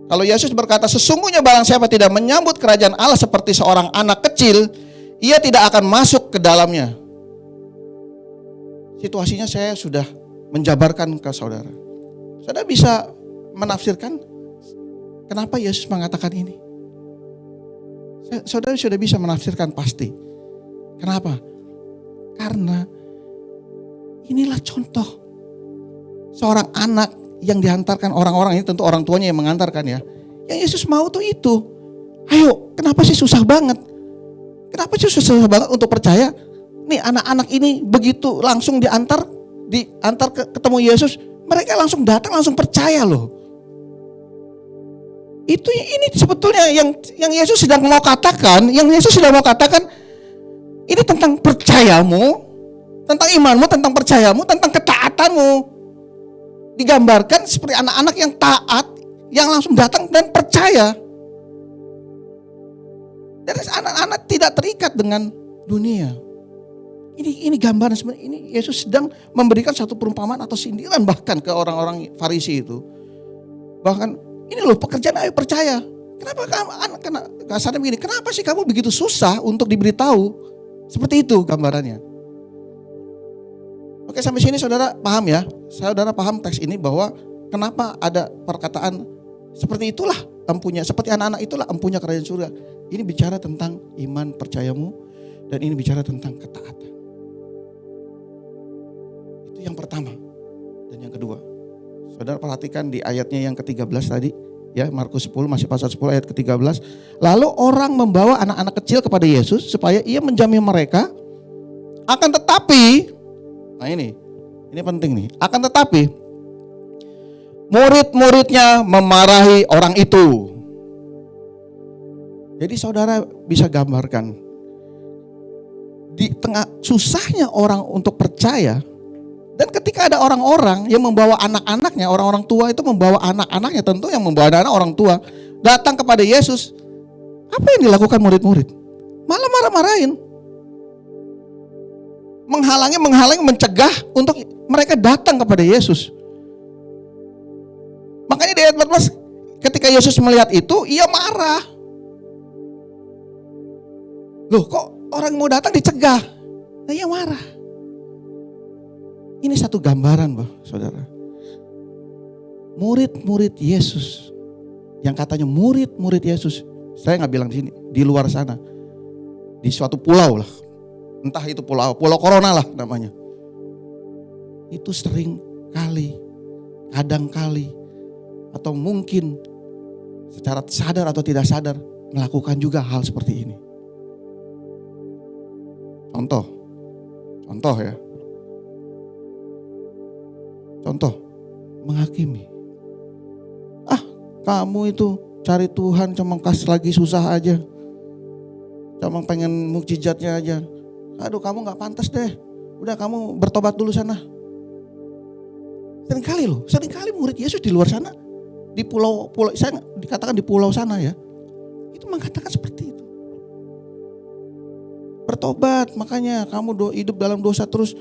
Kalau Yesus berkata, sesungguhnya barang siapa tidak menyambut kerajaan Allah seperti seorang anak kecil, ia tidak akan masuk ke dalamnya. Situasinya saya sudah menjabarkan ke saudara. Saudara bisa menafsirkan kenapa Yesus mengatakan ini? Saudara sudah bisa menafsirkan pasti. Kenapa? Karena inilah contoh seorang anak yang dihantarkan orang-orang, ini tentu orang tuanya yang mengantarkan ya. Yang Yesus mau tuh itu. Ayo, kenapa sih susah banget? Kenapa sih susah banget untuk percaya? Nih anak-anak ini begitu langsung diantar ketemu Yesus, mereka langsung datang, langsung percaya loh. Itu ini sebetulnya yang Yesus sedang mau katakan, ini tentang percayamu, tentang imanmu, tentang percayamu, tentang ketaatanmu. Digambarkan seperti anak-anak yang taat, yang langsung datang dan percaya. Dan anak-anak tidak terikat dengan dunia. Ini gambaran sebenarnya, ini Yesus sedang memberikan satu perumpamaan atau sindiran bahkan ke orang-orang Farisi itu. Bahkan ini loh pekerjaan, ayo percaya. Kenapa kamu kasarnya begini? Kenapa sih kamu begitu susah untuk diberitahu? Seperti itu gambarannya. Oke, sampai sini saudara paham ya? Saudara paham teks ini bahwa kenapa ada perkataan seperti itulah empunya, seperti anak-anak itulah empunya kerajaan surga. Ini bicara tentang iman percayamu dan ini bicara tentang ketaatan. Itu yang pertama. Dan yang kedua, saudara perhatikan di ayatnya yang ke-13 tadi, ya Markus 10 masih pasal 10 ayat ke-13. Lalu orang membawa anak-anak kecil kepada Yesus supaya ia menjamin mereka. Akan tetapi, nah ini penting nih. Akan tetapi murid-muridnya memarahi orang itu. Jadi saudara bisa gambarkan di tengah susahnya orang untuk percaya. Dan ketika ada orang-orang yang membawa anak-anaknya, orang-orang tua itu membawa anak-anaknya, tentu yang membawa anak orang tua datang kepada Yesus. Apa yang dilakukan murid-murid? Malah marah-marahin. Menghalangi, mencegah untuk mereka datang kepada Yesus. Makanya di ayat 14 ketika Yesus melihat itu, ia marah. Loh kok orang mau datang dicegah? Nah ia marah. Ini satu gambaran saudara. Murid-murid Yesus, yang katanya murid-murid Yesus, saya gak bilang di sini, di luar sana. Di suatu pulau lah. Entah itu pulau Corona lah namanya. Itu sering kali, kadang kali, atau mungkin secara sadar atau tidak sadar melakukan juga hal seperti ini. Contoh ya. Contoh, menghakimi. Kamu itu cari Tuhan cuma kasih lagi susah aja. Cuma pengen mukjizatnya aja. Aduh kamu gak pantas deh. Udah kamu bertobat dulu sana. Seringkali murid Yesus di luar sana. Di pulau, saya dikatakan di pulau sana ya. Itu mengatakan seperti itu. Bertobat, makanya kamu hidup dalam dosa terus.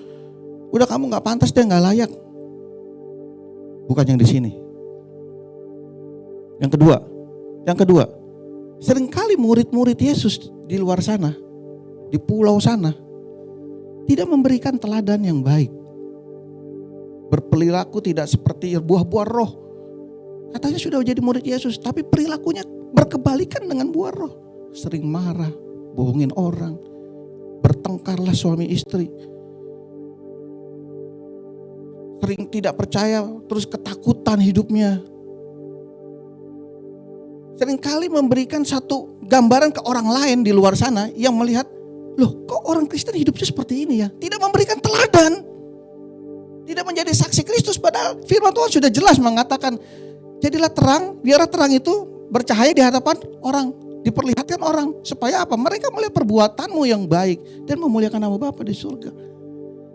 Udah kamu gak pantas deh, gak layak. Bukan yang di sini. Yang kedua, seringkali murid-murid Yesus di luar sana, di pulau sana, tidak memberikan teladan yang baik. Berperilaku tidak seperti buah-buah roh. Katanya sudah jadi murid Yesus, tapi perilakunya berkebalikan dengan buah roh. Sering marah, bohongin orang, bertengkarlah suami istri. Sering tidak percaya, terus ketakutan hidupnya. Seringkali memberikan satu gambaran ke orang lain di luar sana yang melihat, loh kok orang Kristen hidupnya seperti ini ya? Tidak memberikan teladan. Tidak menjadi saksi Kristus, padahal firman Tuhan sudah jelas mengatakan, jadilah terang, biarlah terang itu bercahaya di hadapan orang, diperlihatkan orang. Supaya apa? Mereka melihat perbuatanmu yang baik dan memuliakan nama Bapa di surga.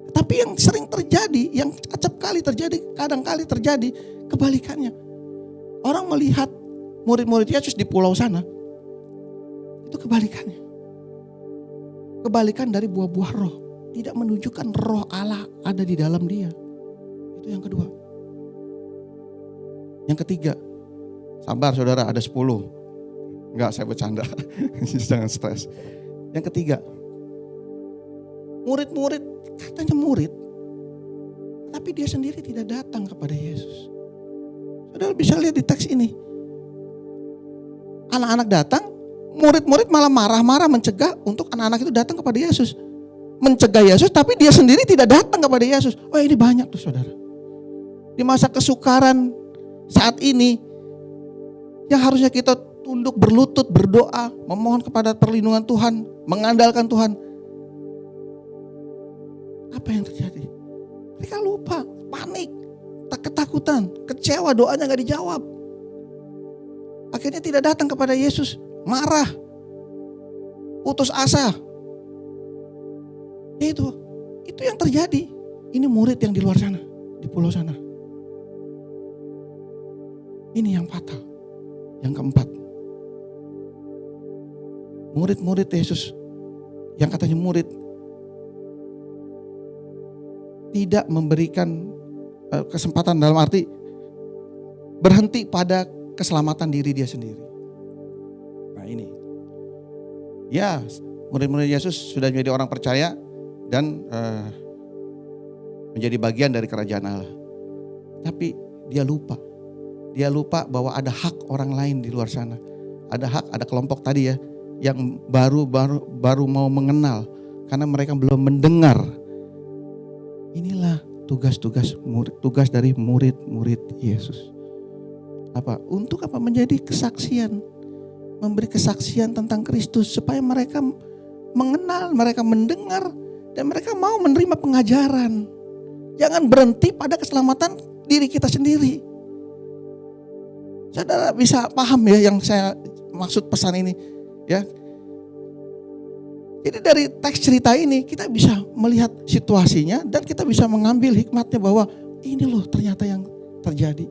Tapi yang sering terjadi, yang acap kali terjadi, kadang kali terjadi, kebalikannya. Orang melihat murid-murid Yesus di pulau sana, itu kebalikannya. Kebalikan dari buah-buah roh. Tidak menunjukkan roh Allah ada di dalam dia. Itu yang kedua. Yang ketiga, sabar saudara, ada 10. Enggak, saya bercanda. Jangan stres. Yang ketiga, murid-murid, katanya murid, tapi dia sendiri tidak datang kepada Yesus. Saudara bisa lihat di teks ini. Anak-anak datang, murid-murid malah marah-marah mencegah untuk anak-anak itu datang kepada Yesus. Mencegah Yesus tapi dia sendiri tidak datang kepada Yesus. Oh ini banyak tuh saudara. Di masa kesukaran saat ini yang harusnya kita tunduk berlutut berdoa, memohon kepada perlindungan Tuhan, mengandalkan Tuhan. Apa yang terjadi? Mereka lupa, panik, ketakutan, kecewa, doanya gak dijawab. Akhirnya tidak datang kepada Yesus, marah, putus asa. Itu yang terjadi. Ini murid yang di luar sana, di pulau sana. Ini yang fatal. Yang keempat, murid-murid Yesus yang katanya murid tidak memberikan kesempatan, dalam arti berhenti pada keselamatan diri dia sendiri. Nah ini, ya murid-murid Yesus sudah menjadi orang percaya dan menjadi bagian dari kerajaan Allah. Tapi dia lupa bahwa ada hak orang lain di luar sana. Ada hak, ada kelompok tadi ya yang baru mau mengenal karena mereka belum mendengar. Inilah tugas dari murid-murid Yesus. Apa? Untuk apa? Menjadi kesaksian. Memberi kesaksian tentang Kristus supaya mereka mengenal, mereka mendengar dan mereka mau menerima pengajaran. Jangan berhenti pada keselamatan diri kita sendiri. Saudara bisa paham ya yang saya maksud pesan ini ya. Jadi dari teks cerita ini kita bisa melihat situasinya dan kita bisa mengambil hikmatnya bahwa ini loh ternyata yang terjadi.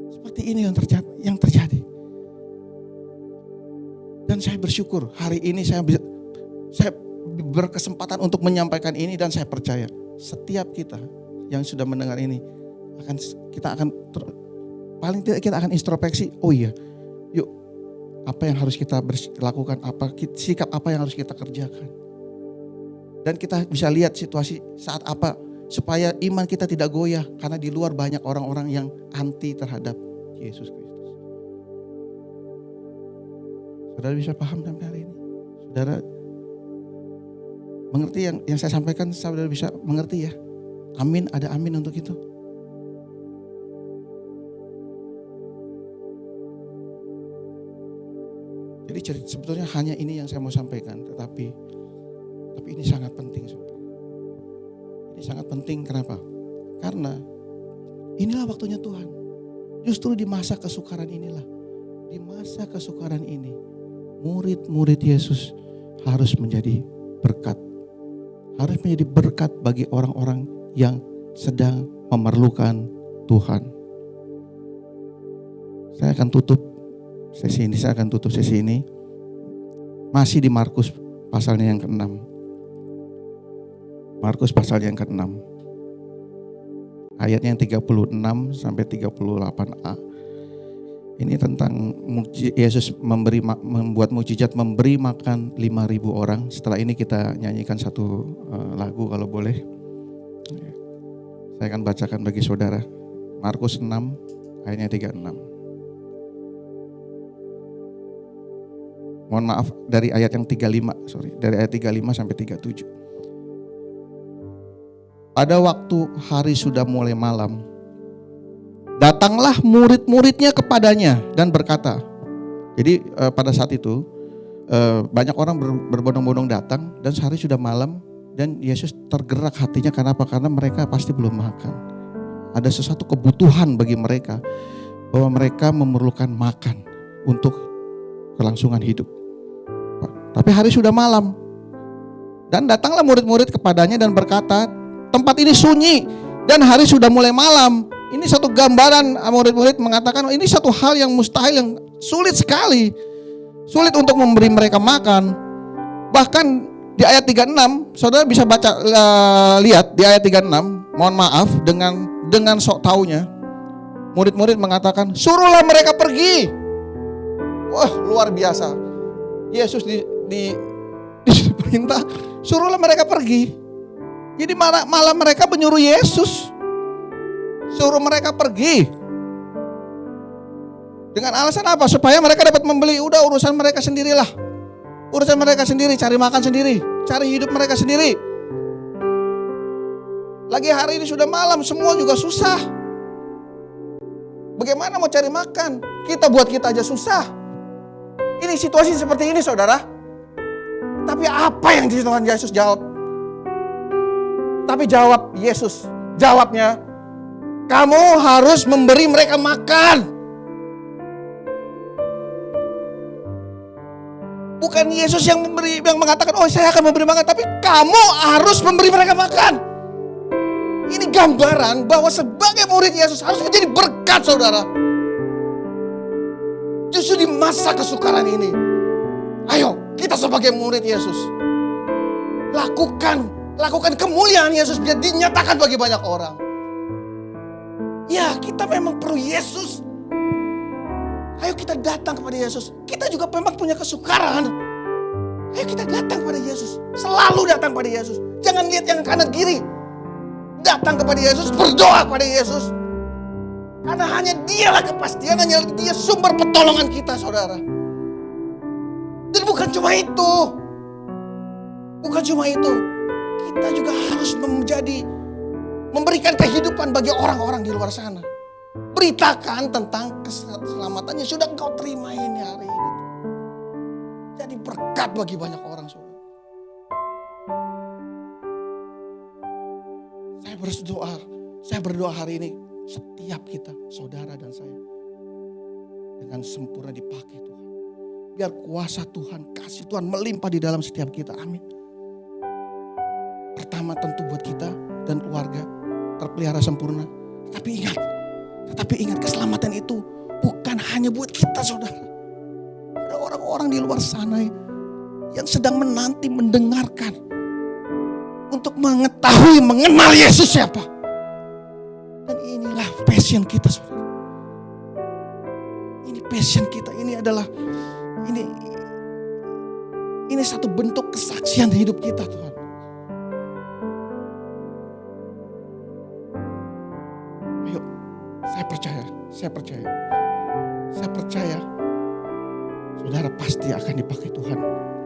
Seperti ini yang terjadi. Dan saya bersyukur hari ini saya berkesempatan untuk menyampaikan ini dan saya percaya setiap kita yang sudah mendengar ini paling tidak kita akan introspeksi, oh iya, yuk apa yang harus kita lakukan, sikap apa yang harus kita kerjakan. Dan kita bisa lihat situasi saat apa supaya iman kita tidak goyah karena di luar banyak orang-orang yang anti terhadap Yesus Kristus. Saudara bisa paham sampai hari ini? Saudara mengerti yang saya sampaikan, saudara bisa mengerti ya? Amin, ada amin untuk itu. Jadi sebetulnya hanya ini yang saya mau sampaikan, tetapi ini sangat penting, saudara. Ini sangat penting, kenapa? Karena inilah waktunya Tuhan. Justru di masa kesukaran inilah, di masa kesukaran ini, murid-murid Yesus harus menjadi berkat. Harus menjadi berkat bagi orang-orang yang sedang memerlukan Tuhan. Saya akan tutup sesi ini. Masih di Markus pasalnya yang ke-6. Markus pasalnya yang ke-6. Ayatnya yang 36 sampai 38a. Ini tentang Yesus membuat mukjizat, memberi makan 5.000 orang. Setelah ini kita nyanyikan satu lagu kalau boleh. Saya akan bacakan bagi saudara. Markus 6 ayatnya 36. Mohon maaf dari ayat yang 35, dari ayat 35 sampai 37. Pada waktu hari sudah mulai malam, datanglah murid-muridnya kepadanya dan berkata. Jadi pada saat itu banyak orang berbondong-bondong datang dan hari sudah malam dan Yesus tergerak hatinya karena apa? Karena mereka pasti belum makan. Ada sesuatu kebutuhan bagi mereka bahwa mereka memerlukan makan untuk kelangsungan hidup. Tapi hari sudah malam. Dan datanglah murid-murid kepadanya dan berkata, tempat ini sunyi dan hari sudah mulai malam. Ini satu gambaran, murid-murid mengatakan ini satu hal yang mustahil, yang sulit sekali. Sulit untuk memberi mereka makan. Bahkan di ayat 36, saudara bisa baca lihat di ayat 36, mohon maaf dengan sok taunya. Murid-murid mengatakan, suruhlah mereka pergi. Wah, luar biasa. Yesus diperintah, suruhlah mereka pergi. Jadi malah mereka menyuruh Yesus, suruh mereka pergi. Dengan alasan apa? Supaya mereka dapat membeli. Udah urusan mereka sendirilah. Urusan mereka sendiri, cari makan sendiri, cari hidup mereka sendiri. Lagi hari ini sudah malam, semua juga susah. Bagaimana mau cari makan? Kita buat kita aja susah. Ini situasi seperti ini, saudara. Tapi apa yang Tuhan Yesus jawab? Tapi jawab Yesus, jawabnya, kamu harus memberi mereka makan. Bukan Yesus yang mengatakan, oh saya akan memberi makan, tapi kamu harus memberi mereka makan. Ini gambaran bahwa sebagai murid Yesus harus menjadi berkat, saudara. Justru di masa kesukaran ini, ayo kita sebagai murid Yesus lakukan kemuliaan Yesus biar dinyatakan bagi banyak orang. Ya, kita memang perlu Yesus. Ayo kita datang kepada Yesus. Kita juga memang punya kesukaran. Ayo kita datang kepada Yesus. Selalu datang kepada Yesus. Jangan lihat yang kanan kiri. Datang kepada Yesus, berdoa kepada Yesus. Karena hanya Dialah kepastian, hanya Dia sumber pertolongan kita, saudara. Dan bukan cuma itu. Bukan cuma itu. Kita juga harus memberikan kehidupan bagi orang-orang di luar sana. Beritakan tentang keselamatan yang sudah engkau terima ini hari ini. Jadi berkat bagi banyak orang, saudara. Saya berdoa hari ini setiap kita, saudara dan saya, dengan sempurna dipakai Tuhan. Biar kuasa Tuhan, kasih Tuhan melimpah di dalam setiap kita. Amin. Pertama tentu buat kita dan keluarga terpelihara sempurna. Tetapi ingat keselamatan itu bukan hanya buat kita, saudara. Ada orang-orang di luar sana yang sedang menanti mendengarkan untuk mengetahui, mengenal Yesus siapa. Dan inilah passion kita, saudara. Ini passion kita, ini adalah ini satu bentuk kesaksian hidup kita, Tuhan. Ayo, saya percaya saudara pasti akan dipakai Tuhan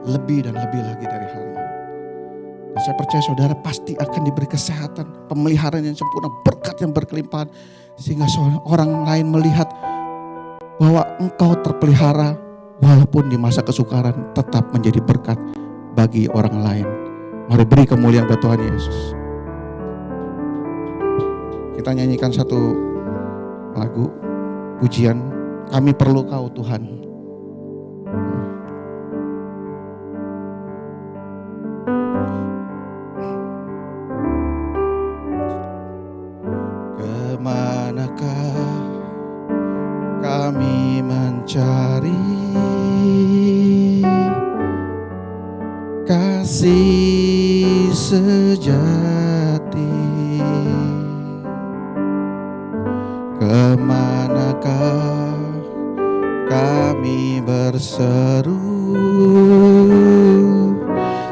lebih dan lebih lagi dari hari ini. Dan saya percaya saudara pasti akan diberi kesehatan, pemeliharaan yang sempurna, berkat yang berkelimpahan. Sehingga orang lain melihat bahwa engkau terpelihara walaupun di masa kesukaran tetap menjadi berkat bagi orang lain. Mari beri kemuliaan buat Tuhan Yesus. Kita nyanyikan satu lagu pujian, Kami Perlu Kau Tuhan. Kemanakah kami mencari kasih sejati? Kemanakah kami berseru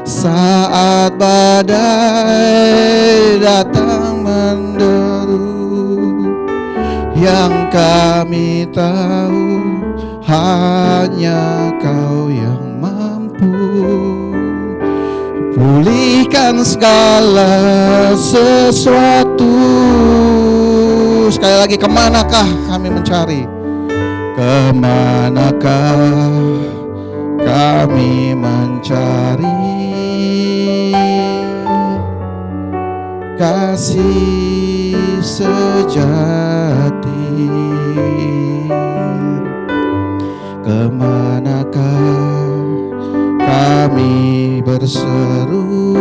saat badai datang menderu? Yang kami tahu hanya Kau yang mampu pulihkan segala sesuatu. Sekali lagi, kemanakah kami mencari? Kemanakah kami mencari kasih sejati? Kemanakah kami berseru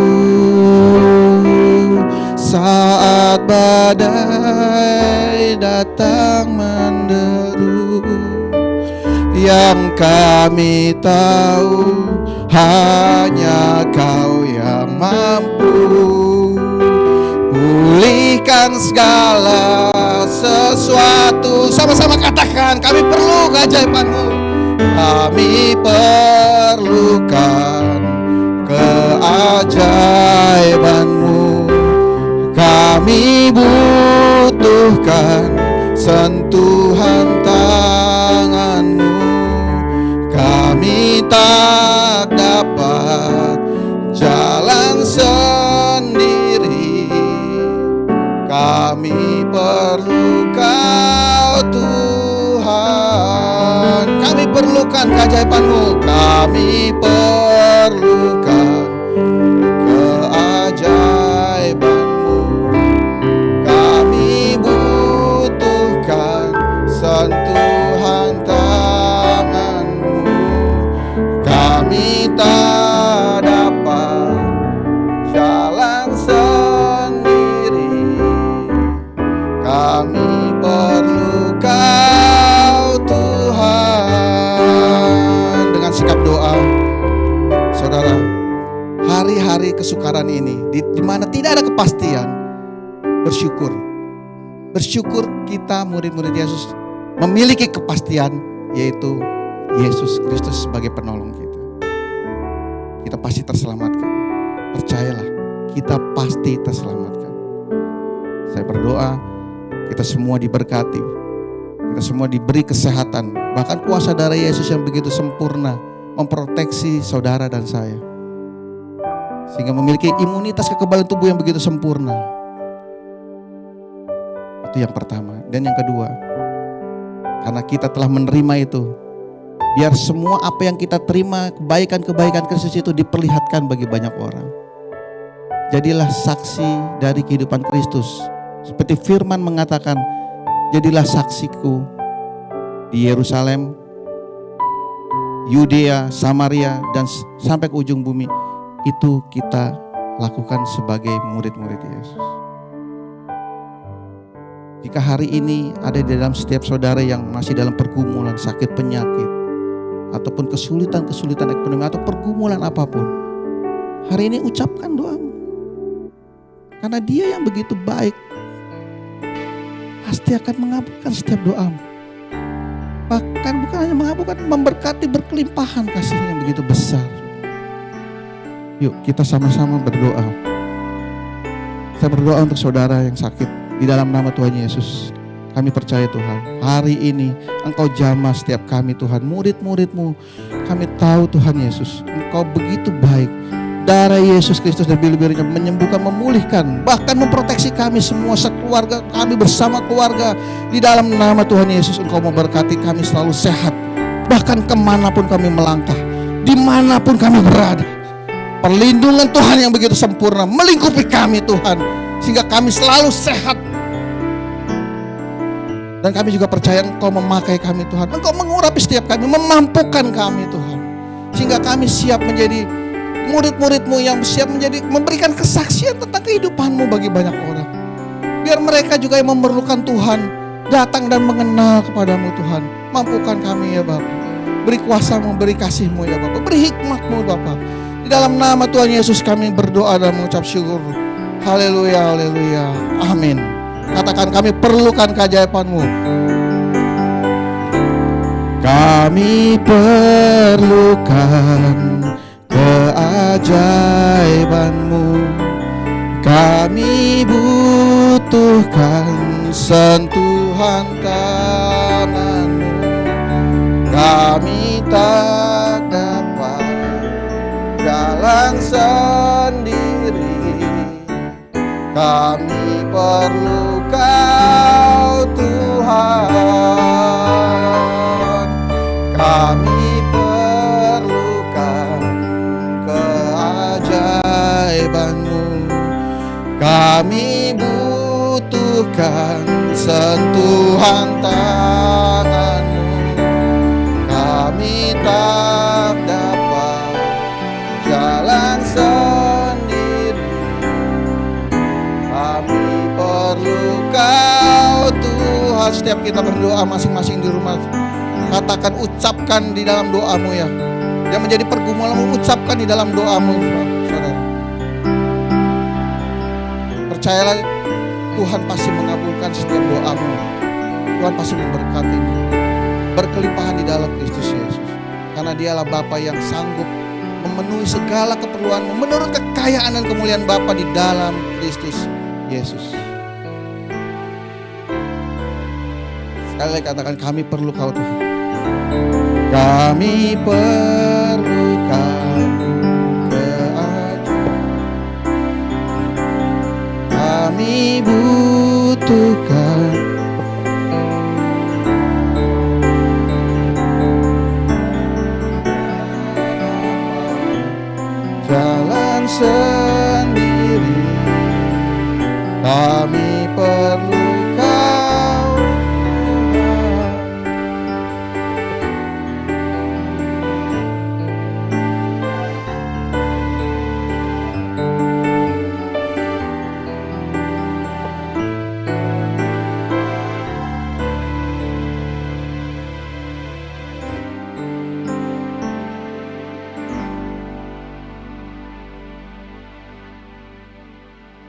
saat badai datang menderu? Yang kami tahu hanya Kau yang mampu pulihkan segala sesuatu. Sama-sama katakan, kami perlu keajaiban-Mu. Kami perlukan keajaiban-Mu. Kami butuhkan sentuhan tangan tak dapat jalan sendiri. Kami perlu Kau Tuhan. Kami perlukan keajaiban-Mu. Kami perlukan keajaiban-Mu. Kami butuhkan sentuhan tangan-Mu. Kami tak dapat jalan sendiri. Kami perlu Kau Tuhan. Dengan sikap doa, saudara, hari-hari kesukaran ini di mana tidak ada kepastian, bersyukur. Bersyukur kita murid-murid Yesus memiliki kepastian, yaitu Yesus Kristus sebagai penolong kita. Kita pasti terselamatkan. Percayalah, kita pasti terselamatkan. Saya berdoa kita semua diberkati, kita semua diberi kesehatan, bahkan kuasa darah Yesus yang begitu sempurna memproteksi saudara dan saya, sehingga memiliki imunitas kekebalan tubuh yang begitu sempurna. Itu yang pertama. Dan yang kedua, karena kita telah menerima itu, biar semua apa yang kita terima, kebaikan-kebaikan Kristus itu diperlihatkan bagi banyak orang. Jadilah saksi dari kehidupan Kristus. Seperti firman mengatakan, jadilah saksiku di Yerusalem, Yudea, Samaria, dan sampai ke ujung bumi. Itu kita lakukan sebagai murid-murid Yesus. Jika hari ini ada di dalam setiap saudara yang masih dalam pergumulan sakit penyakit, ataupun kesulitan-kesulitan ekonomi, atau pergumulan apapun, hari ini ucapkan doamu. Karena Dia yang begitu baik pasti akan mengabulkan setiap doamu. Bahkan bukan hanya mengabulkan, memberkati, berkelimpahan kasih-Nya yang begitu besar. Yuk kita sama-sama berdoa. Saya berdoa untuk saudara yang sakit di dalam nama Tuhan Yesus. Kami percaya Tuhan, hari ini Engkau jamah setiap kami Tuhan, murid-murid-Mu. Kami tahu Tuhan Yesus, Engkau begitu baik. Darah Yesus Kristus dan biru-birunya menyembuhkan, memulihkan, bahkan memproteksi kami semua, sekeluarga kami bersama keluarga. Di dalam nama Tuhan Yesus Engkau memberkati kami selalu sehat. Bahkan kemanapun kami melangkah, dimanapun kami berada, perlindungan Tuhan yang begitu sempurna melingkupi kami Tuhan, sehingga kami selalu sehat. Dan kami juga percaya Engkau memakai kami Tuhan, Engkau mengurapi setiap kami, memampukan kami Tuhan, sehingga kami siap menjadi murid-murid-Mu yang siap memberikan kesaksian tentang kehidupan-Mu bagi banyak orang. Biar mereka juga yang memerlukan Tuhan datang dan mengenal kepada-Mu Tuhan. Mampukan kami ya Bapa. Beri kuasa-Mu, beri kasih-Mu ya Bapa. Beri hikmat-Mu Bapa. Di dalam nama Tuhan Yesus kami berdoa dan mengucap syukur. Haleluya, haleluya. Amin. Katakan, kami perlukan keajaiban-Mu. Kami perlukan keajaiban-Mu. Kami butuhkan sentuhan tangan-Mu. Kami tak dapat jalan sendiri. Kami perlu Kau Tuhan. Kami perlukan keajaiban-Mu. Kami butuhkan sentuhan tangan-Mu. Kami tak dapat jalan sendiri. Kami perlu Kau Tuhan. Setiap kita berdoa masing-masing di rumah, katakan, ucapkan di dalam doamu ya. Yang menjadi pergumulanmu, ucapkan di dalam doamu, saudara. Percayalah, Tuhan pasti mengabulkan setiap doamu. Tuhan pasti memberkatimu, berkelimpahan di dalam Kristus Yesus. Karena Dialah Bapa yang sanggup memenuhi segala keperluanmu menurut kekayaan dan kemuliaan Bapa di dalam Kristus Yesus. Sekali lagi katakan, kami perlu Kau Tuhan. Kami perlukan keajaiban, kami butuhkan jalan sendiri. Kami perlu Kau,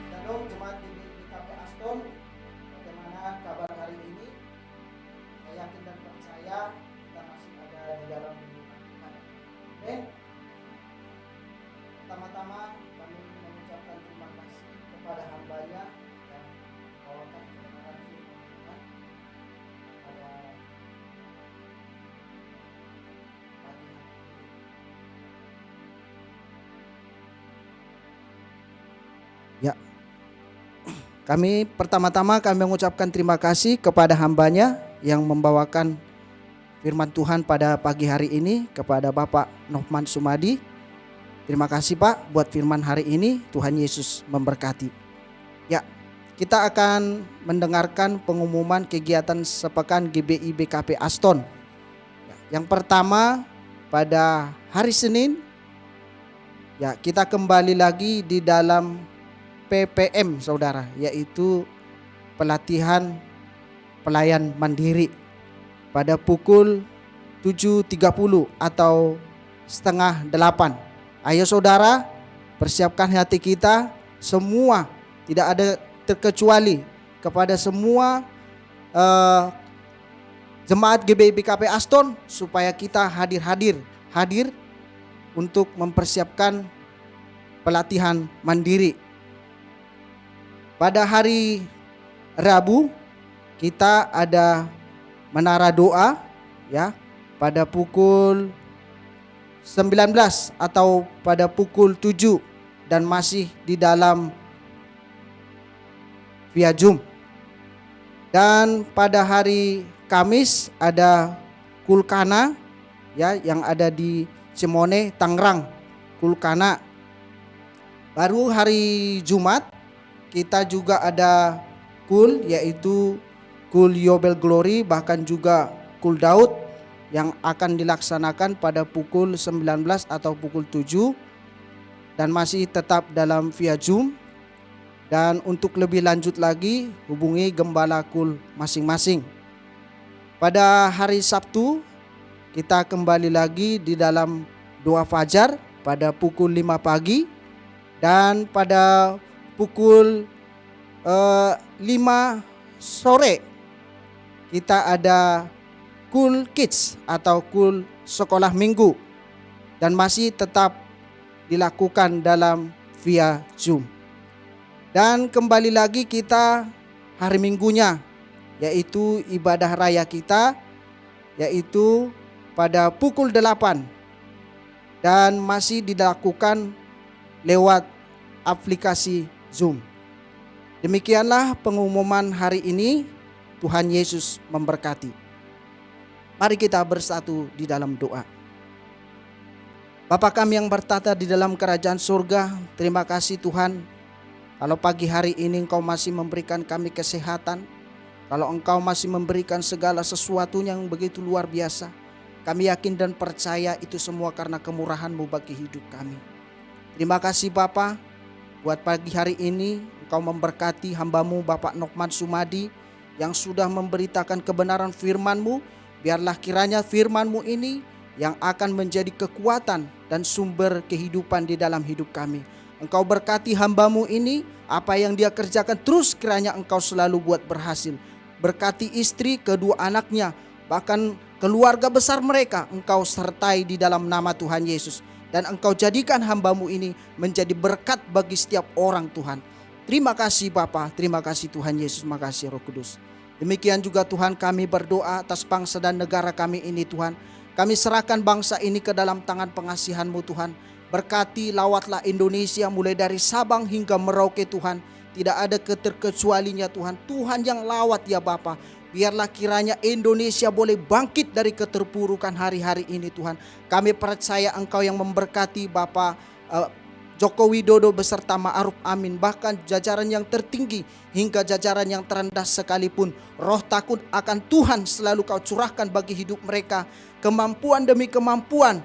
Shalom jemaat di GBI Aston, bagaimana kabar hari ini? Saya yakin dan percaya kita masih ada di dalam lindungan Tuhan. Amin. Pertama-tama kami mengucapkan terima kasih kepada hamba-Nya yang membawakan kebenaran firman Tuhan pada pagi hari ini. Ya, pertama-tama kami mengucapkan terima kasih kepada hamba-Nya yang membawakan firman Tuhan pada pagi hari ini, kepada Bapak Nohman Sumadi. Terima kasih Pak buat firman hari ini, Tuhan Yesus memberkati. Ya, kita akan mendengarkan pengumuman kegiatan sepekan GBI BKP Aston. Yang pertama pada hari Senin, ya kita kembali lagi di dalam PPM saudara, yaitu pelatihan pelayan mandiri pada pukul 7.30 atau setengah 8. Ayo saudara, persiapkan hati kita semua, tidak ada terkecuali, kepada semua jemaat GBI BKP Aston, supaya kita hadir untuk mempersiapkan pelatihan mandiri. Pada hari Rabu kita ada menara doa ya pada pukul 19 atau pada pukul 7 dan masih di dalam via Zoom. Dan pada hari Kamis ada Kulkana ya yang ada di Cimone, Tangerang, Kulkana. Baru hari Jumat kita juga ada Kul, yaitu Kul Yobel Glory, bahkan juga Kul Daud yang akan dilaksanakan pada pukul 19 atau pukul 7 dan masih tetap dalam via Zoom. Dan untuk lebih lanjut lagi hubungi gembala Kul masing-masing. Pada hari Sabtu kita kembali lagi di dalam doa fajar pada pukul 5 pagi, dan pada pukul 5 sore kita ada Kul Kids atau Kul Sekolah Minggu dan masih tetap dilakukan dalam via Zoom. Dan kembali lagi kita hari Minggunya, yaitu ibadah raya kita, yaitu pada pukul 8 dan masih dilakukan lewat aplikasi Zoom. Demikianlah pengumuman hari ini. Tuhan Yesus memberkati. Mari kita bersatu di dalam doa. Bapa kami yang bertata di dalam kerajaan surga, terima kasih Tuhan. Kalau pagi hari ini Engkau masih memberikan kami kesehatan, kalau Engkau masih memberikan segala sesuatunya yang begitu luar biasa, kami yakin dan percaya itu semua karena kemurahan-Mu bagi hidup kami. Terima kasih Bapa, buat pagi hari ini Engkau memberkati hamba-Mu Bapak Nohman Sumadi yang sudah memberitakan kebenaran firman-Mu. Biarlah kiranya firman-Mu ini yang akan menjadi kekuatan dan sumber kehidupan di dalam hidup kami. Engkau berkati hamba-Mu ini, apa yang dia kerjakan terus kiranya Engkau selalu buat berhasil. Berkati istri, kedua anaknya, bahkan keluarga besar mereka Engkau sertai di dalam nama Tuhan Yesus. Dan Engkau jadikan hamba-Mu ini menjadi berkat bagi setiap orang Tuhan. Terima kasih Bapa, terima kasih Tuhan Yesus, makasih Roh Kudus. Demikian juga Tuhan kami berdoa atas bangsa dan negara kami ini Tuhan. Kami serahkan bangsa ini ke dalam tangan pengasihan-Mu Tuhan. Berkati, lawatlah Indonesia mulai dari Sabang hingga Merauke Tuhan. Tidak ada keterkecualinya Tuhan. Tuhan yang lawat ya Bapa. Biarlah kiranya Indonesia boleh bangkit dari keterpurukan hari-hari ini Tuhan. Kami percaya Engkau yang memberkati Bapa Joko Widodo beserta Ma'ruf Amin, bahkan jajaran yang tertinggi hingga jajaran yang terendah sekalipun. Roh takut akan Tuhan selalu Kau curahkan bagi hidup mereka. Kemampuan demi kemampuan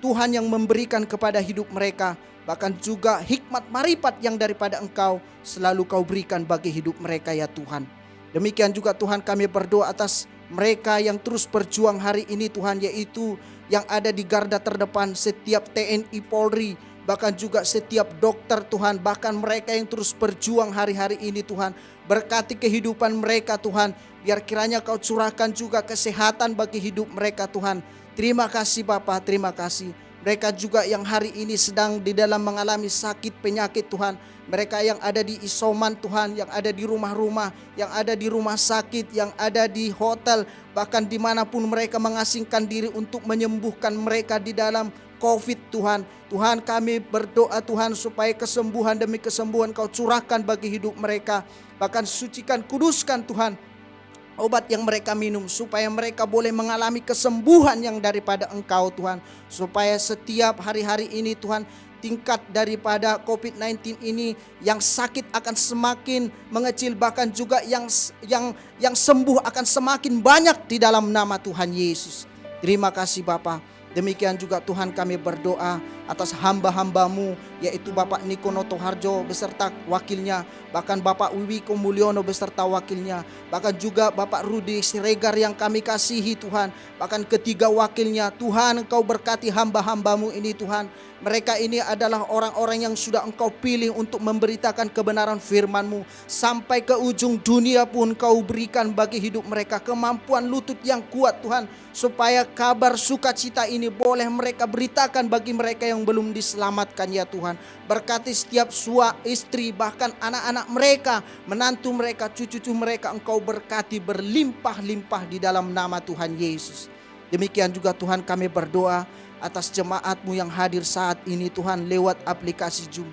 Tuhan yang memberikan kepada hidup mereka. Bahkan juga hikmat marifat yang daripada Engkau selalu Kau berikan bagi hidup mereka ya Tuhan. Demikian juga Tuhan kami berdoa atas mereka yang terus berjuang hari ini Tuhan, yaitu yang ada di garda terdepan, setiap TNI Polri, bahkan juga setiap dokter Tuhan, bahkan mereka yang terus berjuang hari-hari ini Tuhan. Berkati kehidupan mereka Tuhan, biar kiranya Kau curahkan juga kesehatan bagi hidup mereka Tuhan. Terima kasih Bapa, terima kasih. Mereka juga yang hari ini sedang di dalam mengalami sakit penyakit Tuhan. Mereka yang ada di isoman Tuhan, yang ada di rumah-rumah, yang ada di rumah sakit, yang ada di hotel, bahkan dimanapun mereka mengasingkan diri untuk menyembuhkan mereka di dalam COVID Tuhan. Tuhan kami berdoa Tuhan supaya kesembuhan demi kesembuhan Kau curahkan bagi hidup mereka. Bahkan sucikan, kuduskan Tuhan obat yang mereka minum, supaya mereka boleh mengalami kesembuhan yang daripada Engkau Tuhan. Supaya setiap hari-hari ini Tuhan, tingkat daripada COVID-19 ini yang sakit akan semakin mengecil, bahkan juga yang sembuh akan semakin banyak di dalam nama Tuhan Yesus. Terima kasih Bapa. Demikian juga Tuhan kami berdoa atas hamba-hamba-Mu, yaitu Bapak Niko Notoharjo beserta wakilnya, bahkan Bapak Wiwi Komulyono beserta wakilnya, bahkan juga Bapak Rudi Siregar yang kami kasihi Tuhan, bahkan ketiga wakilnya. Tuhan Engkau berkati hamba-hamba-Mu ini Tuhan. Mereka ini adalah orang-orang yang sudah Engkau pilih untuk memberitakan kebenaran firman-Mu. Sampai ke ujung dunia pun Kau berikan bagi hidup mereka kemampuan lutut yang kuat Tuhan, supaya kabar sukacita ini boleh mereka beritakan bagi mereka yang belum diselamatkan ya Tuhan. Berkati setiap istri, bahkan anak-anak mereka, menantu mereka, cucu-cucu mereka, Engkau berkati berlimpah-limpah di dalam nama Tuhan Yesus. Demikian juga Tuhan kami berdoa atas jemaat-Mu yang hadir saat ini Tuhan lewat aplikasi Zoom.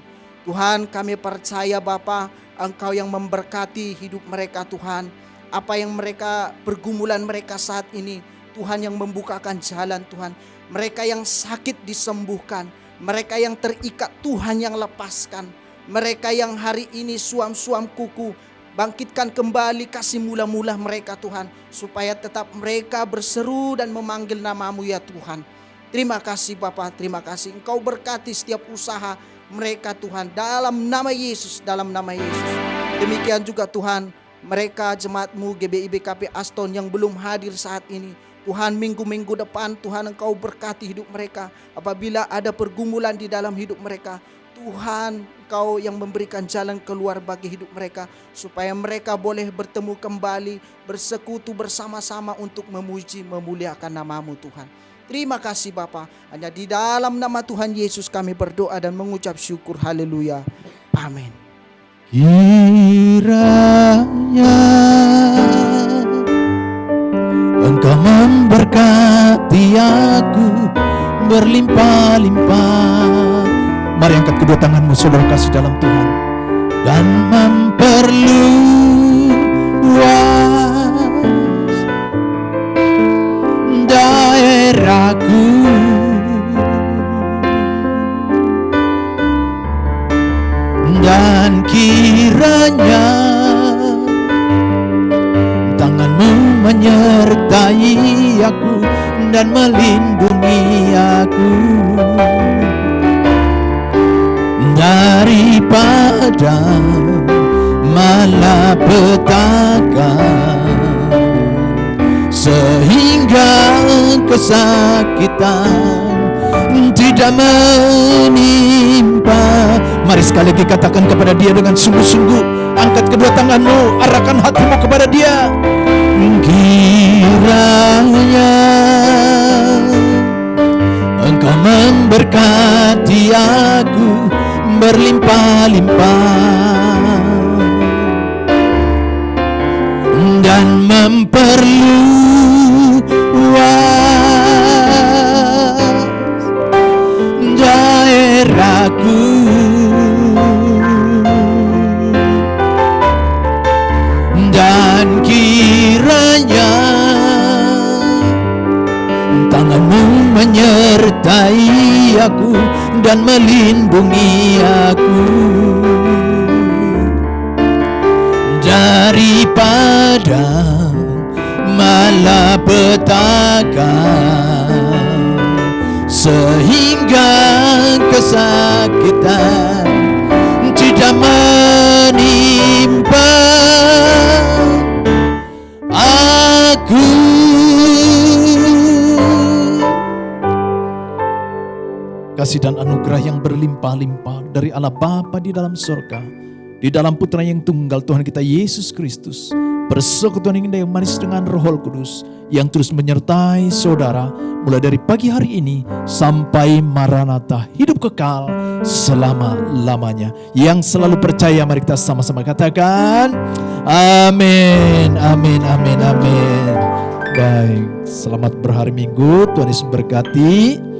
Tuhan kami percaya Bapa, Engkau yang memberkati hidup mereka Tuhan. Apa yang mereka pergumulan mereka saat ini, Tuhan yang membukakan jalan Tuhan. Mereka yang sakit disembuhkan, mereka yang terikat Tuhan yang lepaskan. Mereka yang hari ini suam-suam kuku, bangkitkan kembali, kasih mula-mula mereka Tuhan, supaya tetap mereka berseru dan memanggil nama-Mu ya Tuhan. Terima kasih Bapa, terima kasih. Engkau berkati setiap usaha mereka Tuhan, dalam nama Yesus, dalam nama Yesus. Demikian juga Tuhan, mereka jemaat-Mu GBI BKP Aston yang belum hadir saat ini, Tuhan minggu-minggu depan Tuhan Engkau berkati hidup mereka. Apabila ada pergumulan di dalam hidup mereka, Tuhan Engkau yang memberikan jalan keluar bagi hidup mereka, supaya mereka boleh bertemu kembali, bersekutu bersama-sama untuk memuji, memuliakan nama-Mu Tuhan. Terima kasih Bapa. Hanya di dalam nama Tuhan Yesus kami berdoa dan mengucap syukur. Haleluya. Amin. Kiranya Engkau memberkati aku berlimpah-limpah. Mari angkat kedua tanganmu saudara kasih dalam Tuhan, dan memperluas daerahku, dan kiranya tangan-Mu menyertai aku dan melindungi aku daripada malapetaka, sehingga kesakitan tidak menimpa. Mari sekali lagi katakan kepada Dia dengan sungguh-sungguh. Angkat kedua tanganmu, arahkan hatimu kepada Dia. Kiranya Engkau memberkati aku berlimpah-limpah, dan memperluas menyertai aku dan melindungi aku daripada malapetaka, sehingga kesakitan tidak menimpa aku. Kasih dan anugerah yang berlimpah-limpah dari Allah Bapa di dalam surga, di dalam Putra yang tunggal Tuhan kita Yesus Kristus, persekutuan yang indah yang manis dengan Roh Kudus yang terus menyertai saudara mulai dari pagi hari ini sampai Maranatha, hidup kekal selama-lamanya. Yang selalu percaya, mari kita sama-sama katakan amin, amin, amin, amin. Baik, selamat berhari Minggu, Tuhan Yesus berkati.